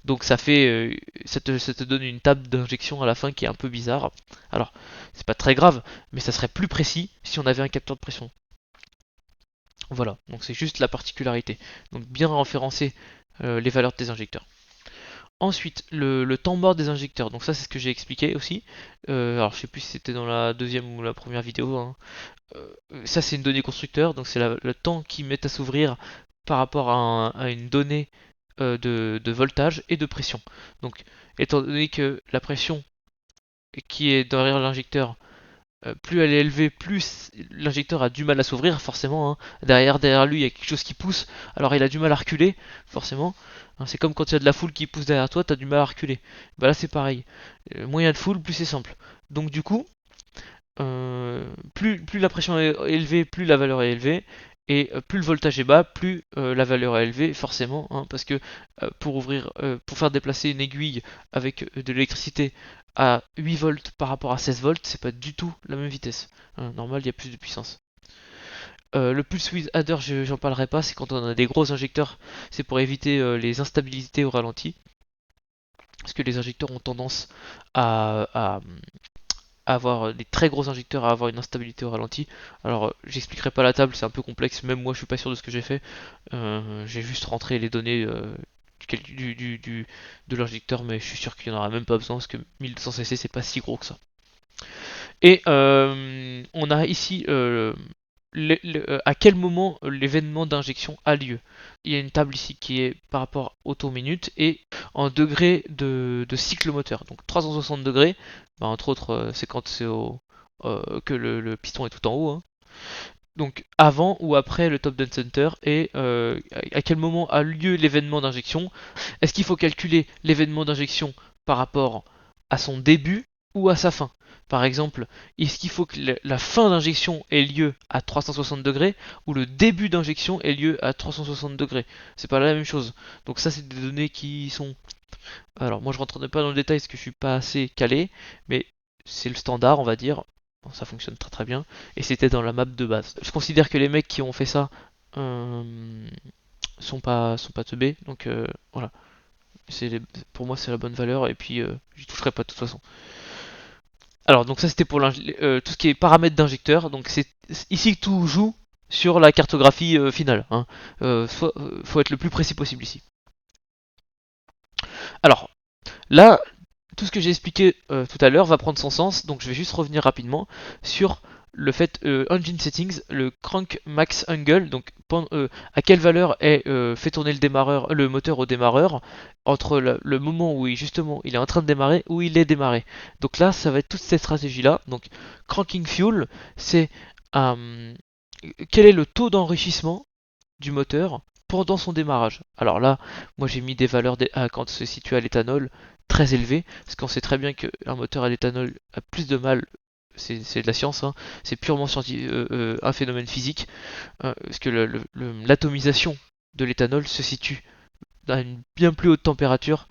S1: Donc ça te donne une table d'injection à la fin qui est un peu bizarre. Alors, c'est pas très grave, mais ça serait plus précis si on avait un capteur de pression. Voilà, donc c'est juste la particularité. Donc bien référencer les valeurs de tes injecteurs. Ensuite, le temps mort des injecteurs. Donc ça, c'est ce que j'ai expliqué aussi. Alors, je sais plus si c'était dans la deuxième ou la première vidéo, hein. Ça, c'est une donnée constructeur. Donc c'est le temps qu'ils mettent à s'ouvrir par rapport à une donnée de voltage et de pression. Donc, étant donné que la pression qui est derrière l'injecteur, plus elle est élevée, plus l'injecteur a du mal à s'ouvrir, forcément, hein. Derrière lui, il y a quelque chose qui pousse, alors il a du mal à reculer, forcément. Hein, c'est comme quand il y a de la foule qui pousse derrière toi, t'as du mal à reculer. Bah là, c'est pareil. Moins il y a de foule, plus c'est simple. Donc du coup, plus la pression est élevée, plus la valeur est élevée. Et plus le voltage est bas, plus la valeur est élevée, forcément, hein, parce que pour faire déplacer une aiguille avec de l'électricité à 8 volts par rapport à 16 volts, c'est pas du tout la même vitesse. Hein, normal, il y a plus de puissance. Le pulse width adder, j'en parlerai pas, c'est quand on a des gros injecteurs, c'est pour éviter les instabilités au ralenti, parce que les injecteurs ont tendance à avoir des très gros injecteurs, à avoir une instabilité au ralenti. Alors j'expliquerai pas la table, c'est un peu complexe, même moi je suis pas sûr de ce que j'ai fait. J'ai juste rentré les données de l'injecteur, mais je suis sûr qu'il n'y en aura même pas besoin parce que 1200 cc c'est pas si gros que ça. Et on a ici à quel moment l'événement d'injection a lieu. Il y a une table ici qui est par rapport au tour minute et en degrés de cycle moteur. Donc 360 degrés, bah, entre autres c'est quand que le piston est tout en haut, hein. Donc avant ou après le top down center et à quel moment a lieu l'événement d'injection. Est-ce qu'il faut calculer l'événement d'injection par rapport à son début ou à sa fin? Par exemple, est-ce qu'il faut que la fin d'injection ait lieu à 360 degrés ou le début d'injection ait lieu à 360 degrés? C'est pas la même chose. Donc ça, c'est des données qui sont... Alors moi je rentrerai pas dans le détail parce que je suis pas assez calé, mais c'est le standard on va dire. Bon, ça fonctionne très très bien. Et c'était dans la map de base. Je considère que les mecs qui ont fait ça sont pas teubés. Donc voilà. Pour moi c'est la bonne valeur et puis j'y toucherai pas de toute façon. Alors donc ça c'était pour tout ce qui est paramètres d'injecteur. Donc c'est ici que tout joue sur la cartographie finale. Hein. Faut être le plus précis possible ici. Alors là, tout ce que j'ai expliqué tout à l'heure va prendre son sens, donc je vais juste revenir rapidement sur le fait engine settings, le crank max angle, donc à quelle valeur est fait tourner le moteur au démarreur entre le moment où justement il est en train de démarrer où il est démarré. Donc là, ça va être toute cette stratégie là. Donc cranking fuel, c'est euh, quel est le taux d'enrichissement du moteur pendant son démarrage. Alors là, moi j'ai mis des valeurs quand c'est situé à l'éthanol très élevées, parce qu'on sait très bien qu'un moteur à l'éthanol a plus de mal, c'est de la science, hein, c'est purement un phénomène physique, parce que l'atomisation de l'éthanol se situe à une bien plus haute température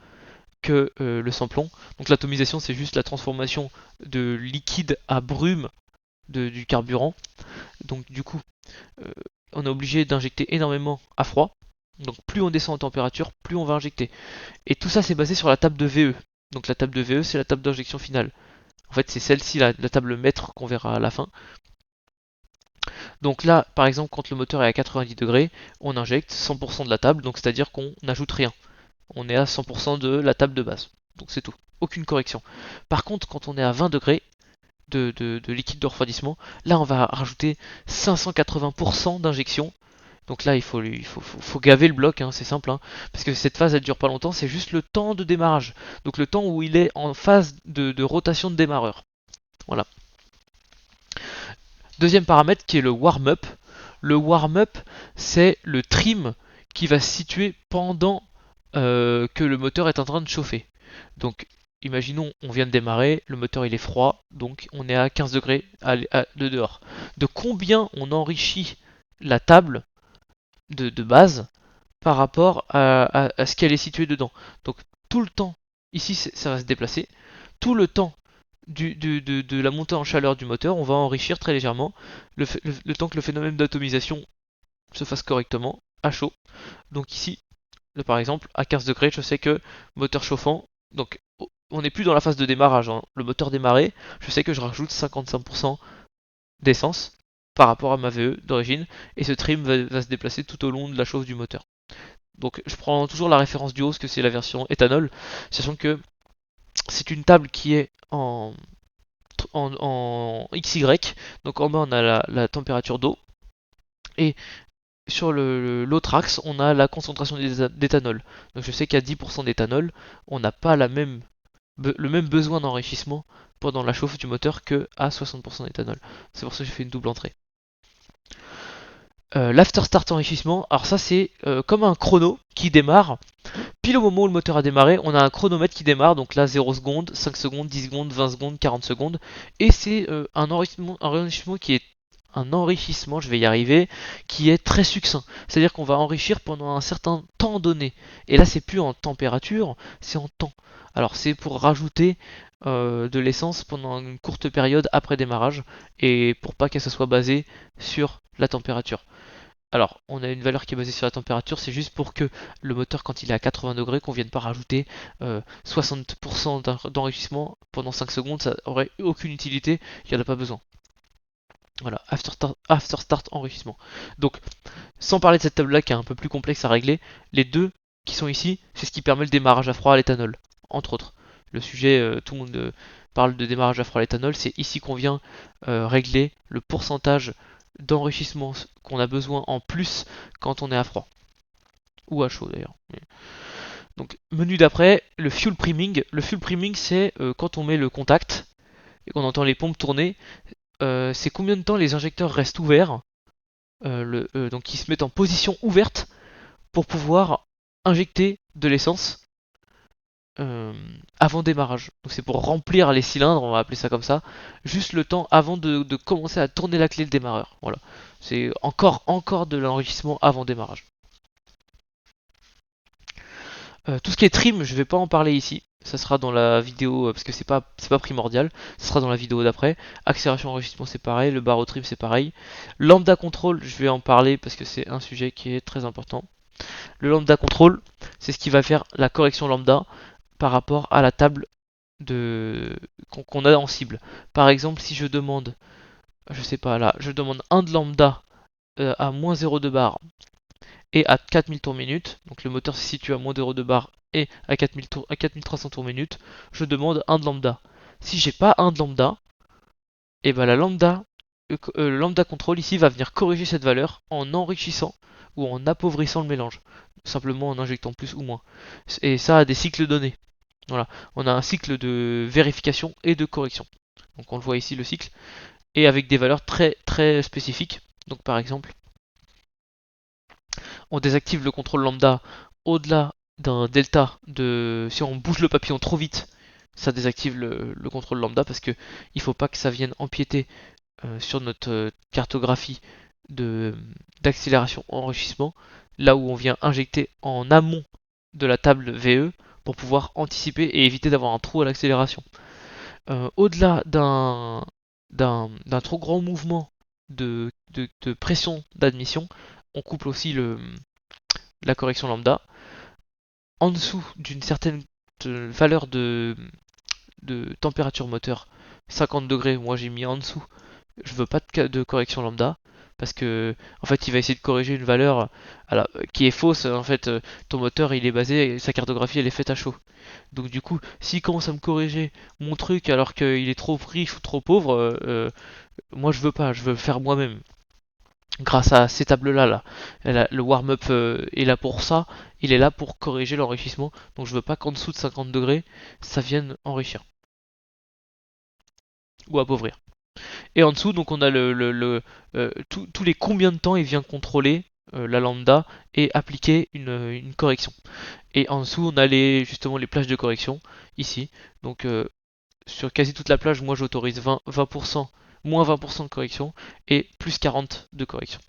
S1: que le samplon. Donc l'atomisation c'est juste la transformation de liquide à brume du carburant. Donc du coup, euh, on est obligé d'injecter énormément à froid. Donc plus on descend en température, plus on va injecter. Et tout ça c'est basé sur la table de VE. Donc la table de VE c'est la table d'injection finale. En fait c'est celle-ci, la table mètre qu'on verra à la fin. Donc là par exemple quand le moteur est à 90 degrés, on injecte 100% de la table, donc c'est-à-dire qu'on n'ajoute rien. On est à 100% de la table de base. Donc c'est tout. Aucune correction. Par contre quand on est à 20 degrés, de liquide de refroidissement. Là, on va rajouter 580% d'injection. Donc là, il faut gaver le bloc, hein, c'est simple. Hein, parce que cette phase, elle dure pas longtemps, c'est juste le temps de démarrage. Donc le temps où il est en phase de rotation de démarreur. Voilà. Deuxième paramètre qui est le warm-up. Le warm-up, c'est le trim qui va se situer pendant que le moteur est en train de chauffer. Donc imaginons on vient de démarrer, le moteur il est froid, donc on est à 15 degrés de dehors. De combien on enrichit la table de base par rapport à ce qu'elle est située dedans. Donc tout le temps, ici ça va se déplacer, tout le temps de la montée en chaleur du moteur, on va enrichir très légèrement le temps que le phénomène d'atomisation se fasse correctement à chaud. Donc ici, là, par exemple, à 15 degrés, je sais que moteur chauffant, donc on n'est plus dans la phase de démarrage, hein. Le moteur démarré, je sais que je rajoute 55% d'essence par rapport à ma VE d'origine, et ce trim va se déplacer tout au long de la chauffe du moteur. Donc je prends toujours la référence du haut, parce que c'est la version éthanol, sachant que c'est une table qui est en XY, donc en bas on a la température d'eau, et sur l'autre axe, on a la concentration d'éthanol. Donc je sais qu'à 10% d'éthanol, on n'a pas le même besoin d'enrichissement pendant la chauffe du moteur que à 60% d'éthanol. C'est pour ça que j'ai fait une double entrée. L'after start enrichissement, alors ça c'est comme un chrono qui démarre. Pile au moment où le moteur a démarré, on a un chronomètre qui démarre, donc là 0 secondes, 5 secondes, 10 secondes, 20 secondes, 40 secondes. Et c'est un enrichissement, je vais y arriver, qui est très succinct. C'est-à-dire qu'on va enrichir pendant un certain temps donné. Et là, c'est plus en température, c'est en temps. Alors, c'est pour rajouter de l'essence pendant une courte période après démarrage, et pour pas que ça soit basé sur la température. Alors, on a une valeur qui est basée sur la température, c'est juste pour que le moteur, quand il est à 80 degrés, qu'on vienne pas rajouter 60% d'enrichissement pendant 5 secondes, ça aurait aucune utilité, il n'y en a pas besoin. Voilà, after start enrichissement. Donc, sans parler de cette table-là qui est un peu plus complexe à régler, les deux qui sont ici, c'est ce qui permet le démarrage à froid à l'éthanol, entre autres. Le sujet, tout le monde parle de démarrage à froid à l'éthanol, c'est ici qu'on vient régler le pourcentage d'enrichissement qu'on a besoin en plus quand on est à froid. Ou à chaud d'ailleurs. Donc, menu d'après, le fuel priming. Le fuel priming, c'est quand on met le contact et qu'on entend les pompes tourner, c'est combien de temps les injecteurs restent ouverts, donc ils se mettent en position ouverte pour pouvoir injecter de l'essence avant démarrage. Donc c'est pour remplir les cylindres, on va appeler ça comme ça, juste le temps avant de commencer à tourner la clé de démarreur. Voilà, c'est encore de l'enrichissement avant démarrage. Tout ce qui est trim, je ne vais pas en parler ici. ça sera dans la vidéo, parce que c'est pas primordial, ça sera dans la vidéo d'après. Accélération enregistrement c'est pareil, le barotrim c'est pareil. Lambda control, je vais en parler parce que c'est un sujet qui est très important. Le lambda control, c'est ce qui va faire la correction lambda par rapport à la table qu'on a en cible. Par exemple, si je demande, je sais pas là, je demande 1 de lambda à moins 0,2 bar et à 4000 tours minute, donc le moteur se situe à moins 0,2 bar et à 4300 tours minute, je demande 1 de lambda. Si j'ai pas 1 de lambda, et ben le lambda control ici va venir corriger cette valeur en enrichissant ou en appauvrissant le mélange, simplement en injectant plus ou moins. Et ça a des cycles donnés. Voilà, on a un cycle de vérification et de correction. Donc on le voit ici le cycle, et avec des valeurs très très spécifiques. Donc par exemple, on désactive le contrôle lambda au-delà d'un delta de... Si on bouge le papillon trop vite, ça désactive le contrôle lambda parce que il faut pas que ça vienne empiéter sur notre cartographie d'accélération enrichissement, là où on vient injecter en amont de la table VE pour pouvoir anticiper et éviter d'avoir un trou à l'accélération. Au-delà d'un trop grand mouvement de pression d'admission, on couple aussi la correction lambda. En dessous d'une certaine valeur de température moteur, 50 degrés, moi j'ai mis en dessous, je veux pas de correction lambda, parce que en fait il va essayer de corriger une valeur qui est fausse. En fait, ton moteur il est basé, sa cartographie elle est faite à chaud. Donc du coup, s'il commence à me corriger mon truc alors qu'il est trop riche ou trop pauvre, moi je veux pas, je veux faire moi-même. Grâce à ces tables-là, le warm-up est là pour ça, il est là pour corriger l'enrichissement, donc je veux pas qu'en dessous de 50 degrés, ça vienne enrichir ou appauvrir. Et en dessous, donc on a tous les combien de temps il vient contrôler la lambda et appliquer une correction. Et en dessous, on a justement les plages de correction, ici. Donc sur quasi toute la plage, moi j'autorise 20%, moins 20% de correction et plus 40 de correction.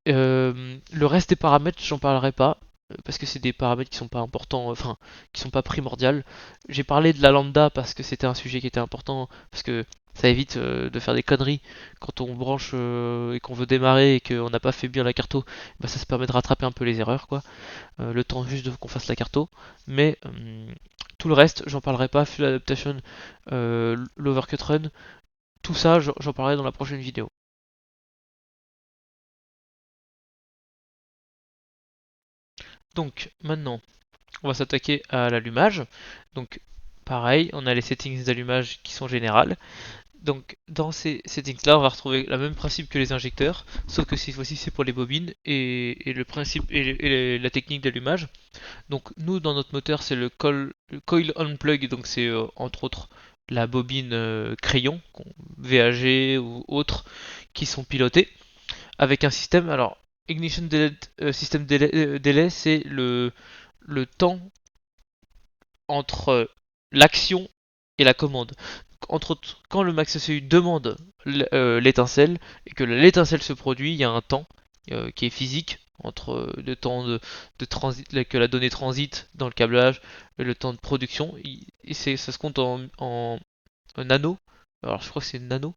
S1: Le reste des paramètres, j'en parlerai pas, parce que c'est des paramètres qui sont pas importants, enfin, qui sont pas primordiales. J'ai parlé de la lambda parce que c'était un sujet qui était important, parce que ça évite de faire des conneries quand on branche et qu'on veut démarrer et qu'on n'a pas fait bien la carto. Bah, ça se permet de rattraper un peu les erreurs, quoi. Le temps juste qu'on fasse la carto. Mais tout le reste, j'en parlerai pas. Full adaptation, l'overcut run, tout ça, j'en parlerai dans la prochaine vidéo. Donc maintenant, on va s'attaquer à l'allumage. Donc pareil, on a les settings d'allumage qui sont générales. Donc dans ces settings là, on va retrouver le même principe que les injecteurs, sauf que cette fois-ci c'est pour les bobines et le principe et la technique d'allumage. Donc nous dans notre moteur c'est le coil on plug, donc c'est entre autres la bobine crayon, VAG ou autres qui sont pilotées avec un système. Alors ignition delay, système delay, c'est le temps entre l'action et la commande. Entre autres, quand le Max SEU demande l'étincelle et que l'étincelle se produit, il y a un temps qui est physique entre le temps de transit, que la donnée transite dans le câblage et le temps de production. Ça se compte en nano. Alors je crois que c'est nano,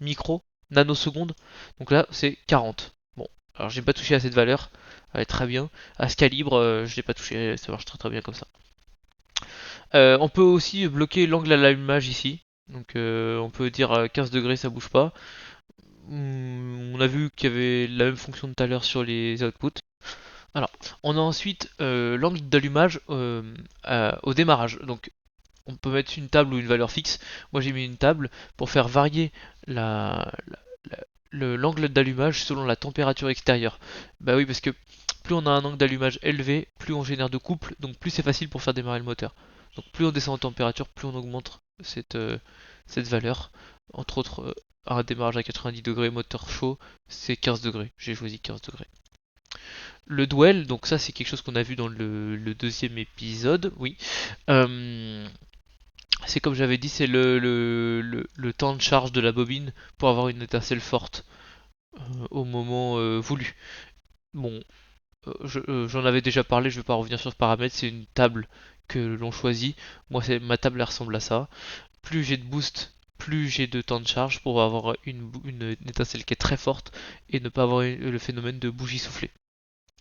S1: micro, nanosecondes. Donc là c'est 40. Bon, alors j'ai pas touché à cette valeur. Elle est très bien. À ce calibre, je l'ai pas touché. Ça marche très très bien comme ça. On peut aussi bloquer l'angle à l'allumage ici. Donc on peut dire 15 degrés ça bouge pas. On a vu qu'il y avait la même fonction de tout à l'heure sur les outputs. Alors, on a ensuite l'angle d'allumage au démarrage. Donc on peut mettre une table ou une valeur fixe. Moi j'ai mis une table pour faire varier l'angle d'allumage selon la température extérieure. Bah oui, parce que plus on a un angle d'allumage élevé, plus on génère de couple, donc plus c'est facile pour faire démarrer le moteur. Donc plus on descend en température, plus on augmente cette valeur. Entre autres, un démarrage à 90 degrés, moteur chaud, c'est 15 degrés. J'ai choisi 15 degrés. Le dwell, donc ça c'est quelque chose qu'on a vu dans le deuxième épisode, oui. Euh, c'est comme j'avais dit, c'est le temps de charge de la bobine pour avoir une étincelle forte au moment voulu. Bon, j'en avais déjà parlé, je vais pas revenir sur ce paramètre, c'est une table que l'on choisit. Moi, ma table elle ressemble à ça. Plus j'ai de boost, plus j'ai de temps de charge pour avoir une étincelle qui est très forte et ne pas avoir le phénomène de bougie soufflée.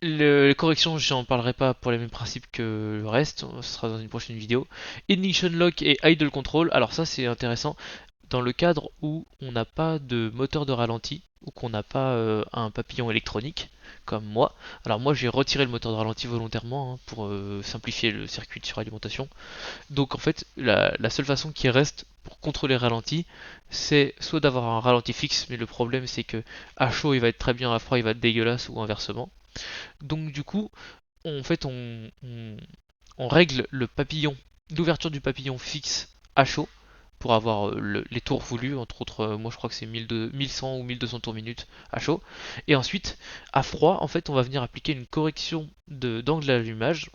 S1: Les corrections, j'en parlerai pas pour les mêmes principes que le reste, ce sera dans une prochaine vidéo. Ignition Lock et Idle Control, alors ça c'est intéressant dans le cadre où on n'a pas de moteur de ralenti ou qu'on n'a pas un papillon électronique comme moi. Alors moi j'ai retiré le moteur de ralenti volontairement pour simplifier le circuit de suralimentation. Donc en fait la seule façon qui reste pour contrôler le ralenti c'est soit d'avoir un ralenti fixe, mais le problème c'est que à chaud il va être très bien, à froid il va être dégueulasse ou inversement. Donc du coup en fait on règle le papillon, l'ouverture du papillon fixe à chaud pour avoir les tours voulus, entre autres, moi je crois que c'est 1100 ou 1200 tours minute à chaud. Et ensuite, à froid, en fait, on va venir appliquer une correction d'angle d'allumage,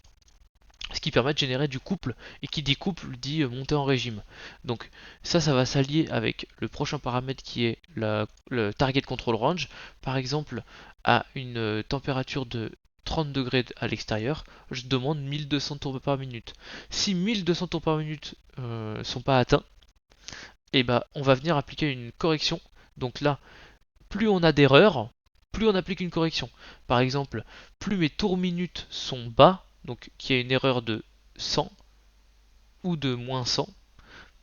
S1: ce qui permet de générer du couple, et qui dit couple dit monter en régime. Donc ça va s'allier avec le prochain paramètre qui est le target control range. Par exemple, à une température de 30 degrés à l'extérieur, je demande 1200 tours par minute. Si 1200 tours par minute sont pas atteints, et bah on va venir appliquer une correction. Donc là, plus on a d'erreurs, plus on applique une correction. Par exemple, plus mes tours minutes sont bas, donc qu'il y a une erreur de 100 ou de moins 100.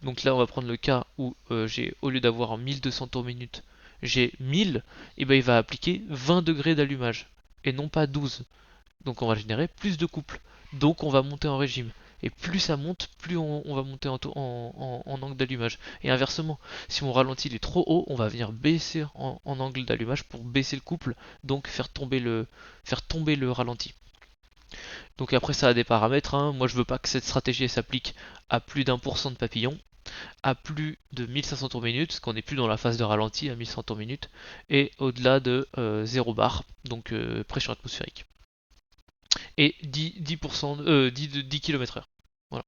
S1: Donc là, on va prendre le cas où j'ai, au lieu d'avoir 1200 tours minutes, j'ai 1000, et ben il va appliquer 20 degrés d'allumage et non pas 12. Donc on va générer plus de couples. Donc on va monter en régime. Et plus ça monte, plus on va monter en angle d'allumage. Et inversement, si mon ralenti il est trop haut, on va venir baisser en angle d'allumage pour baisser le couple, donc faire tomber le ralenti. Donc après ça a des paramètres, hein. Moi je veux pas que cette stratégie s'applique à plus d'1% de papillon, à plus de 1500 tours minute, parce qu'on n'est plus dans la phase de ralenti à 1100 tours minute, et au-delà de 0 bar, donc pression atmosphérique. Et 10%, 10 km/h. Voilà.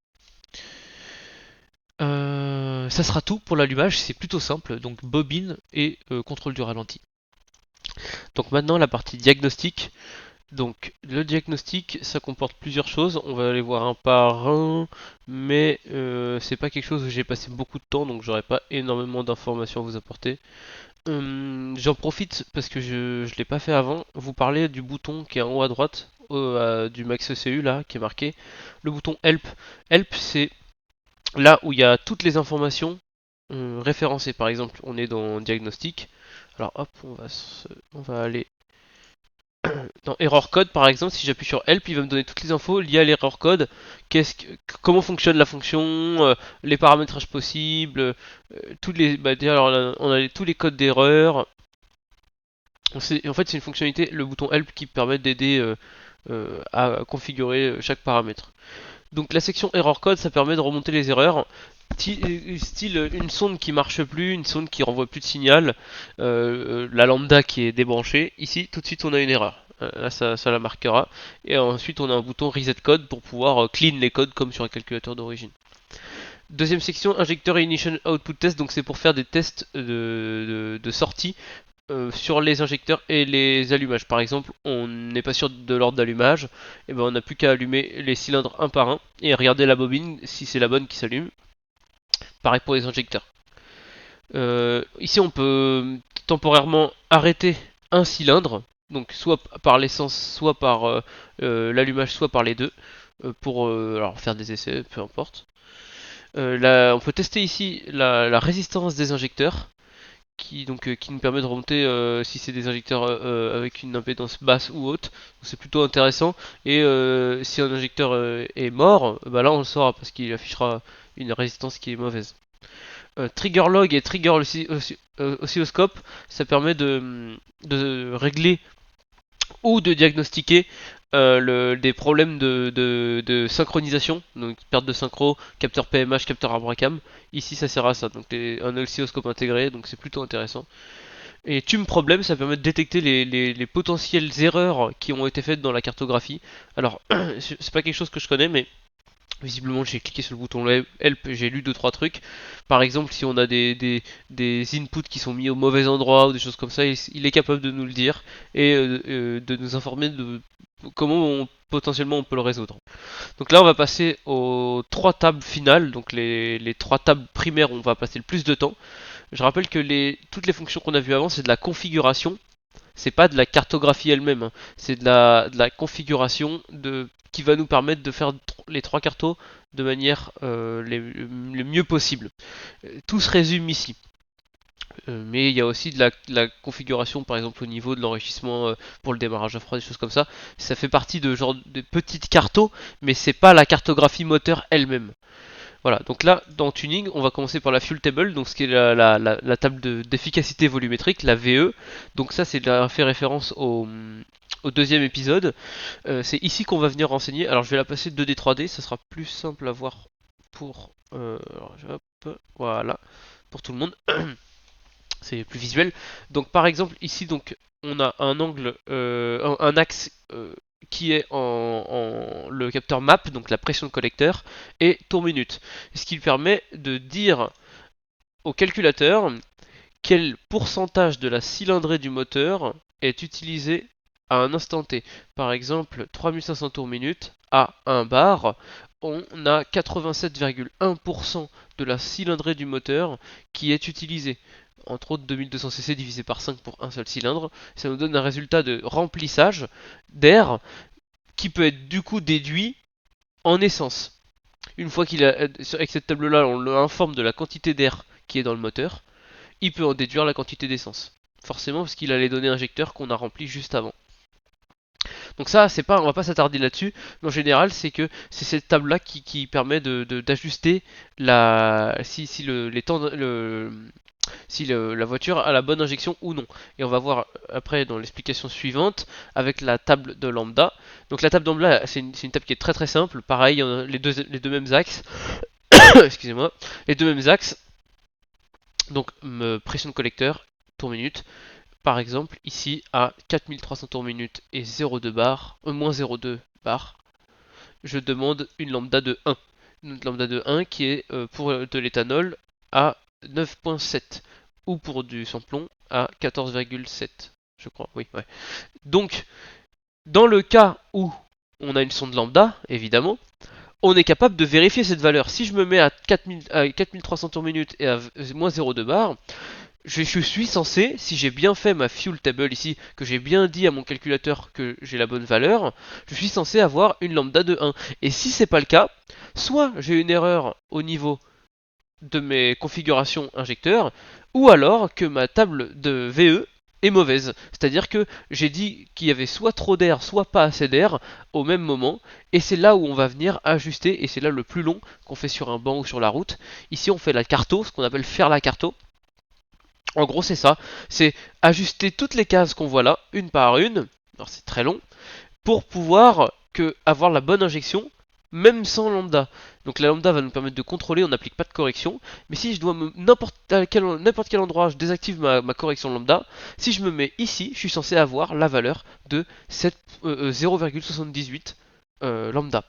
S1: Ça sera tout pour l'allumage, c'est plutôt simple, donc bobine et contrôle du ralenti. Donc maintenant la partie diagnostic. Donc le diagnostic, ça comporte plusieurs choses, on va aller voir un par un, mais c'est pas quelque chose où j'ai passé beaucoup de temps, donc j'aurai pas énormément d'informations à vous apporter. J'en profite parce que je l'ai pas fait avant, vous parler du bouton qui est en haut à droite, du Max ECU là, qui est marqué, le bouton Help. Help c'est là où il y a toutes les informations référencées. Par exemple, on est dans diagnostic. Alors hop, on va aller dans error code par exemple. Si j'appuie sur help, il va me donner toutes les infos liées à l'error code. Comment fonctionne la fonction, les paramétrages possibles, toutes les, déjà, alors, on a tous les codes d'erreur. En fait, c'est une fonctionnalité, le bouton help, qui permet d'aider à configurer chaque paramètre. Donc la section error code, ça permet de remonter les erreurs. Style une sonde qui marche plus, une sonde qui renvoie plus de signal, la lambda qui est débranchée. Ici, tout de suite, on a une erreur. Là, ça la marquera. Et ensuite, on a un bouton reset code pour pouvoir clean les codes comme sur un calculateur d'origine. Deuxième section, injecteur ignition output test. Donc c'est pour faire des tests de sortie sur les injecteurs et les allumages. Par exemple, on n'est pas sûr de l'ordre d'allumage, et ben on n'a plus qu'à allumer les cylindres un par un et regarder la bobine si c'est la bonne qui s'allume. Pareil pour les injecteurs. Ici, on peut temporairement arrêter un cylindre, donc soit par l'essence, soit par l'allumage, soit par les deux, pour alors faire des essais, peu importe. Là, on peut tester ici la résistance des injecteurs, qui nous permet de remonter si c'est des injecteurs avec une impédance basse ou haute. C'est plutôt intéressant. Et si un injecteur est mort, bah là on le saura parce qu'il affichera une résistance qui est mauvaise. Trigger log et trigger oscilloscope, ça permet de régler ou de diagnostiquer des problèmes de synchronisation, donc perte de synchro, capteur PMH, capteur Abracam. Ici ça sert à ça, donc un oscilloscope intégré, donc c'est plutôt intéressant. Et Tune Problem, ça permet de détecter les potentielles erreurs qui ont été faites dans la cartographie. Alors, c'est pas quelque chose que je connais, mais Visiblement, j'ai cliqué sur le bouton help, j'ai lu deux trois trucs. Par exemple, si on a des inputs qui sont mis au mauvais endroit ou des choses comme ça, il est capable de nous le dire et de nous informer de comment potentiellement on peut le résoudre. Donc là, on va passer aux trois tables finales, donc les trois tables primaires où on va passer le plus de temps. Je rappelle que toutes les fonctions qu'on a vues avant, c'est de la configuration, c'est pas de la cartographie elle-même, hein. C'est de la configuration qui va nous permettre de faire les trois cartos de manière le mieux possible. Tout se résume ici. Mais il y a aussi de la configuration, par exemple au niveau de l'enrichissement pour le démarrage à froid, des choses comme ça. Ça fait partie de genre de petites cartos, mais c'est pas la cartographie moteur elle-même. Voilà, donc là, dans Tuning, on va commencer par la Fuel Table, donc ce qui est la table d'efficacité volumétrique, la VE. Donc ça, fait référence au deuxième épisode. C'est ici qu'on va venir renseigner. Alors je vais la passer 2D 3D, ça sera plus simple à voir pour... voilà, pour tout le monde. C'est plus visuel. Donc par exemple, ici, donc, on a un angle, un axe qui est en le capteur map, donc la pression de collecteur, et tour minute. Ce qui permet de dire au calculateur quel pourcentage de la cylindrée du moteur est utilisé à un instant T. Par exemple, 3500 tours minute à 1 bar, on a 87,1% de la cylindrée du moteur qui est utilisée. Entre autres 2200 cc divisé par 5 pour un seul cylindre, ça nous donne un résultat de remplissage d'air qui peut être du coup déduit en essence. Une fois qu'il a, avec cette table-là, on l'informe de la quantité d'air qui est dans le moteur, il peut en déduire la quantité d'essence. Forcément, parce qu'il a les données injecteurs qu'on a remplies juste avant. Donc ça, c'est pas, on va pas s'attarder là-dessus, mais en général, c'est que c'est cette table-là qui permet d'ajuster si les temps, si la voiture a la bonne injection ou non. Et on va voir après dans l'explication suivante avec la table de lambda. Donc la table de lambda, c'est une table qui est très très simple. Pareil, on a les deux mêmes axes. Excusez-moi, les deux mêmes axes. Donc pression de collecteur, tour minute. Par exemple, ici à 4300 tours minute et 0,2 bar, moins 0,2 bar, je demande une lambda de 1. Une lambda de 1 qui est pour de l'éthanol à 9,7 ou pour du sans-plomb à 14,7, je crois. Oui, ouais. Donc, dans le cas où on a une sonde lambda, évidemment, on est capable de vérifier cette valeur. Si je me mets à 4300 tours minute et à moins 0,2 bar, je suis censé, si j'ai bien fait ma fuel table ici, que j'ai bien dit à mon calculateur que j'ai la bonne valeur, je suis censé avoir une lambda de 1. Et si c'est pas le cas, soit j'ai une erreur au niveau de mes configurations injecteurs, ou alors que ma table de VE est mauvaise. C'est-à-dire que j'ai dit qu'il y avait soit trop d'air, soit pas assez d'air au même moment, et c'est là où on va venir ajuster, et c'est là le plus long qu'on fait sur un banc ou sur la route. Ici on fait la carto, ce qu'on appelle faire la carto. En gros, c'est ça. C'est ajuster toutes les cases qu'on voit là, une par une. Alors, c'est très long. Pour pouvoir avoir la bonne injection, même sans lambda. Donc, la lambda va nous permettre de contrôler, on n'applique pas de correction. Mais si je dois n'importe quel endroit, je désactive ma correction lambda. Si je me mets ici, je suis censé avoir la valeur de 0,78 lambda.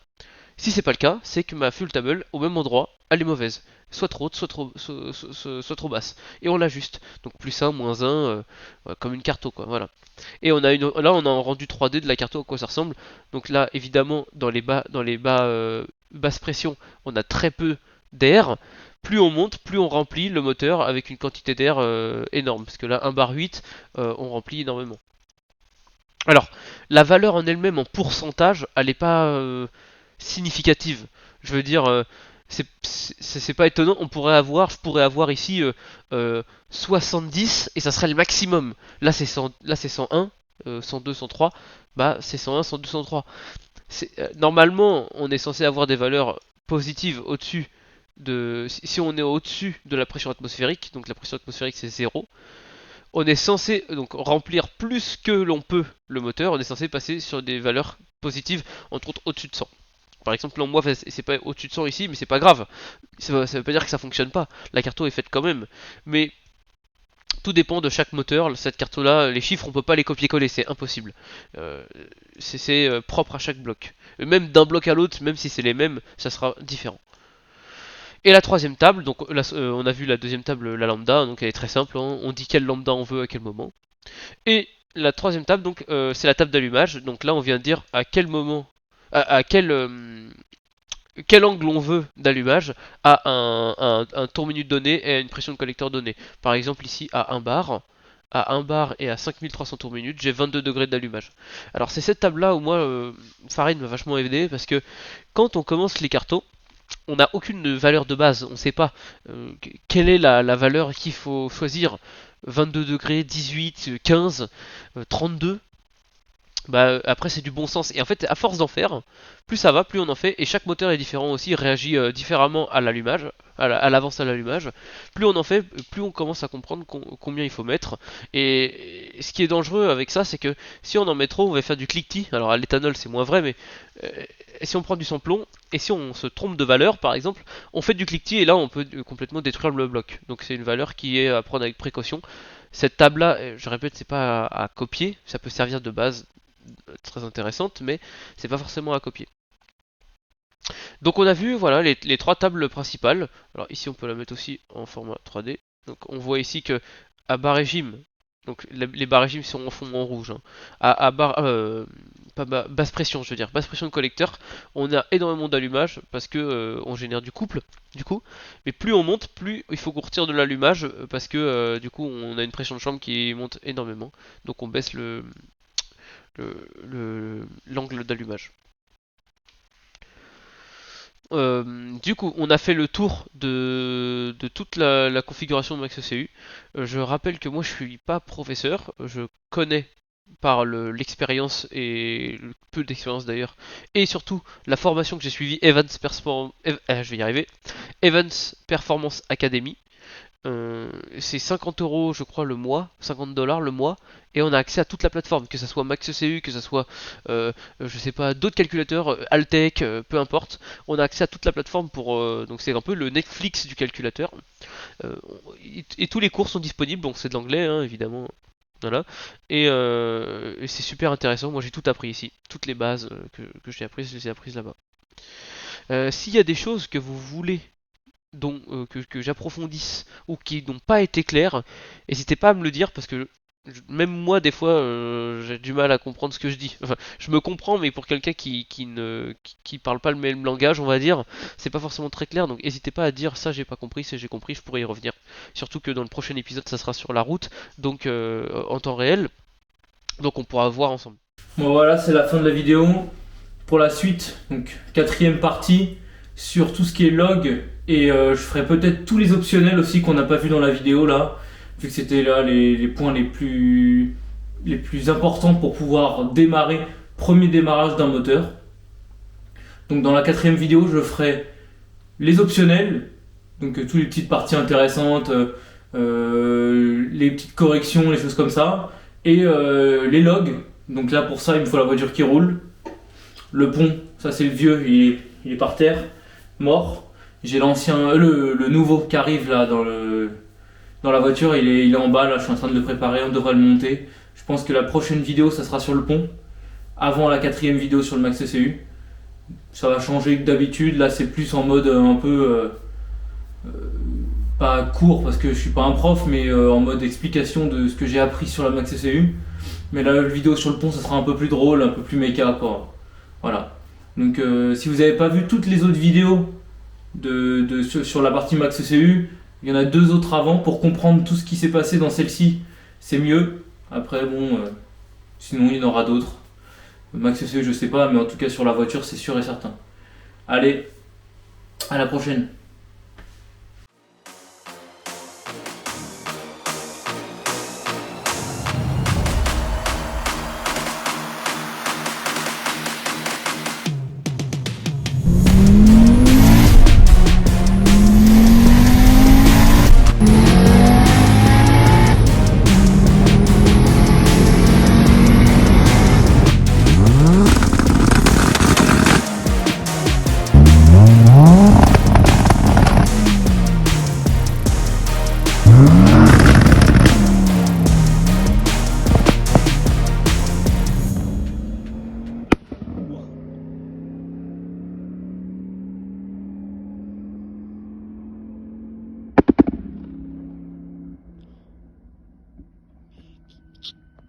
S1: Si c'est pas le cas, c'est que ma full table, au même endroit, elle est mauvaise. Soit trop haute, soit trop basse. Et on l'ajuste. Donc plus 1, moins 1, comme une carto, quoi. Voilà. Et là, on a un rendu 3D de la carto, à quoi ça ressemble. Donc là, évidemment, basses pressions, on a très peu d'air. Plus on monte, plus on remplit le moteur avec une quantité d'air énorme. Parce que là, 1 bar 8, on remplit énormément. Alors, la valeur en elle-même en pourcentage, elle n'est pas significative. Je veux dire, c'est pas étonnant. Je pourrais avoir ici 70 et ça serait le maximum. Là c'est 101, 102, 103. Bah c'est 101, 102, 103. Normalement, on est censé avoir des valeurs positives au-dessus si on est au-dessus de la pression atmosphérique, donc la pression atmosphérique c'est 0, on est censé donc remplir plus que l'on peut le moteur, on est censé passer sur des valeurs positives, entre autres au-dessus de 100. Par exemple, moi, c'est pas au-dessus de 100 ici, mais c'est pas grave. Ça veut pas dire que ça fonctionne pas. La carto est faite quand même. Mais
S2: tout dépend de chaque moteur. Cette carte-là, les chiffres, on peut pas les copier-coller, c'est impossible. Euh, c'est propre à chaque bloc. Même d'un bloc à l'autre, même si c'est les mêmes, ça sera différent. Et la troisième table, donc là, on a vu la deuxième table, la lambda, donc elle est très simple, hein. On dit quelle lambda on veut à quel moment. Et la troisième table, donc c'est la table d'allumage. Donc là, on vient de dire à quel moment, à quel angle on veut d'allumage à un tour minute donné et à une pression de collecteur donnée. Par exemple, ici à 1 bar. À 1 bar et à 5300 tours minute, j'ai 22 degrés d'allumage. Alors c'est cette table là où moi, Farid m'a vachement aidé parce que quand on commence les cartons, on n'a aucune valeur de base, on ne sait pas quelle est la valeur qu'il faut choisir. 22 degrés, 18, 15, 32. Bah après c'est du bon sens et en fait à force d'en faire, plus ça va, plus on en fait et chaque moteur est différent aussi, réagit différemment à l'allumage, à l'avance à l'allumage. Plus on en fait, plus on commence à comprendre combien il faut mettre et ce qui est dangereux avec ça c'est que si on en met trop on va faire du cliquetis. Alors à l'éthanol c'est moins vrai mais euh, si on prend du samplon et si on se trompe de valeur par exemple, on fait du cliquetis et là on peut complètement détruire le bloc. Donc c'est une valeur qui est à prendre avec précaution. Cette table là, je répète, c'est pas à copier, ça peut servir de base très intéressante, mais c'est pas forcément à copier. Donc on a vu voilà les trois tables principales. Alors ici on peut la mettre aussi en format 3D. Donc on voit ici que à bas régime, donc les bas régimes sont en fond en rouge. Hein. À pas basse pression, je veux dire, basse pression de collecteur, on a énormément d'allumage parce que on génère du couple, du coup. Mais plus on monte, plus il faut qu'on retire de l'allumage parce que du coup on a une pression de chambre qui monte énormément. Donc on baisse l'angle d'allumage. Du coup, on a fait le tour de toute la configuration de MaxECU. Je rappelle que moi je suis pas professeur, je connais par l'expérience et le peu d'expérience d'ailleurs, et surtout la formation que j'ai suivie je vais y arriver, Evans Performance Academy. C'est 50 euros, je crois, le mois, 50 dollars le mois, et on a accès à toute la plateforme, que ce soit MaxECU, que ce soit, je sais pas, d'autres calculateurs, Altec, peu importe. On a accès à toute la plateforme donc c'est un peu le Netflix du calculateur. Euh, et tous les cours sont disponibles, donc c'est de l'anglais, hein, évidemment. Voilà. Et c'est super intéressant. Moi j'ai tout appris ici. Toutes les bases que j'ai apprises, je les ai apprises là-bas. S'il y a des choses que vous voulez que j'approfondisse ou qui n'ont pas été clairs, n'hésitez pas à me le dire parce que même moi des fois j'ai du mal à comprendre ce que je dis. Enfin, je me comprends mais pour quelqu'un qui parle pas le même langage, on va dire, c'est pas forcément très clair. Donc n'hésitez pas à dire ça j'ai pas compris, ça j'ai compris, je pourrais y revenir. Surtout que dans le prochain épisode ça sera sur la route, donc en temps réel. Donc on pourra voir ensemble.
S3: Bon voilà, c'est la fin de la vidéo. Pour la suite, donc quatrième partie sur tout ce qui est log et je ferai peut-être tous les optionnels aussi qu'on n'a pas vu dans la vidéo là, vu que c'était là les points les plus importants pour pouvoir démarrer, premier démarrage d'un moteur. Donc dans la quatrième vidéo, je ferai les optionnels, donc toutes les petites parties intéressantes, les petites corrections, les choses comme ça, et les logs. Donc là pour ça, il me faut la voiture qui roule. Le pont, ça c'est le vieux, il est par terre, mort. J'ai l'ancien, le nouveau qui arrive là dans la voiture, il est en bas là, je suis en train de le préparer, on devrait le monter. Je pense que la prochaine vidéo, ça sera sur le pont, avant la quatrième vidéo sur le MaxECU. Ça va changer que d'habitude, là c'est plus en mode un peu, pas court parce que je suis pas un prof, mais en mode explication de ce que j'ai appris sur la MaxECU. Mais la vidéo sur le pont, ça sera un peu plus drôle, un peu plus méca quoi. Voilà. Donc si vous n'avez pas vu toutes les autres vidéos sur la partie MaxECU, il y en a deux autres avant pour comprendre tout ce qui s'est passé dans celle-ci. C'est mieux. Après bon, sinon il y en aura d'autres. MaxECU je sais pas, mais en tout cas sur la voiture c'est sûr et certain. Allez, à la prochaine.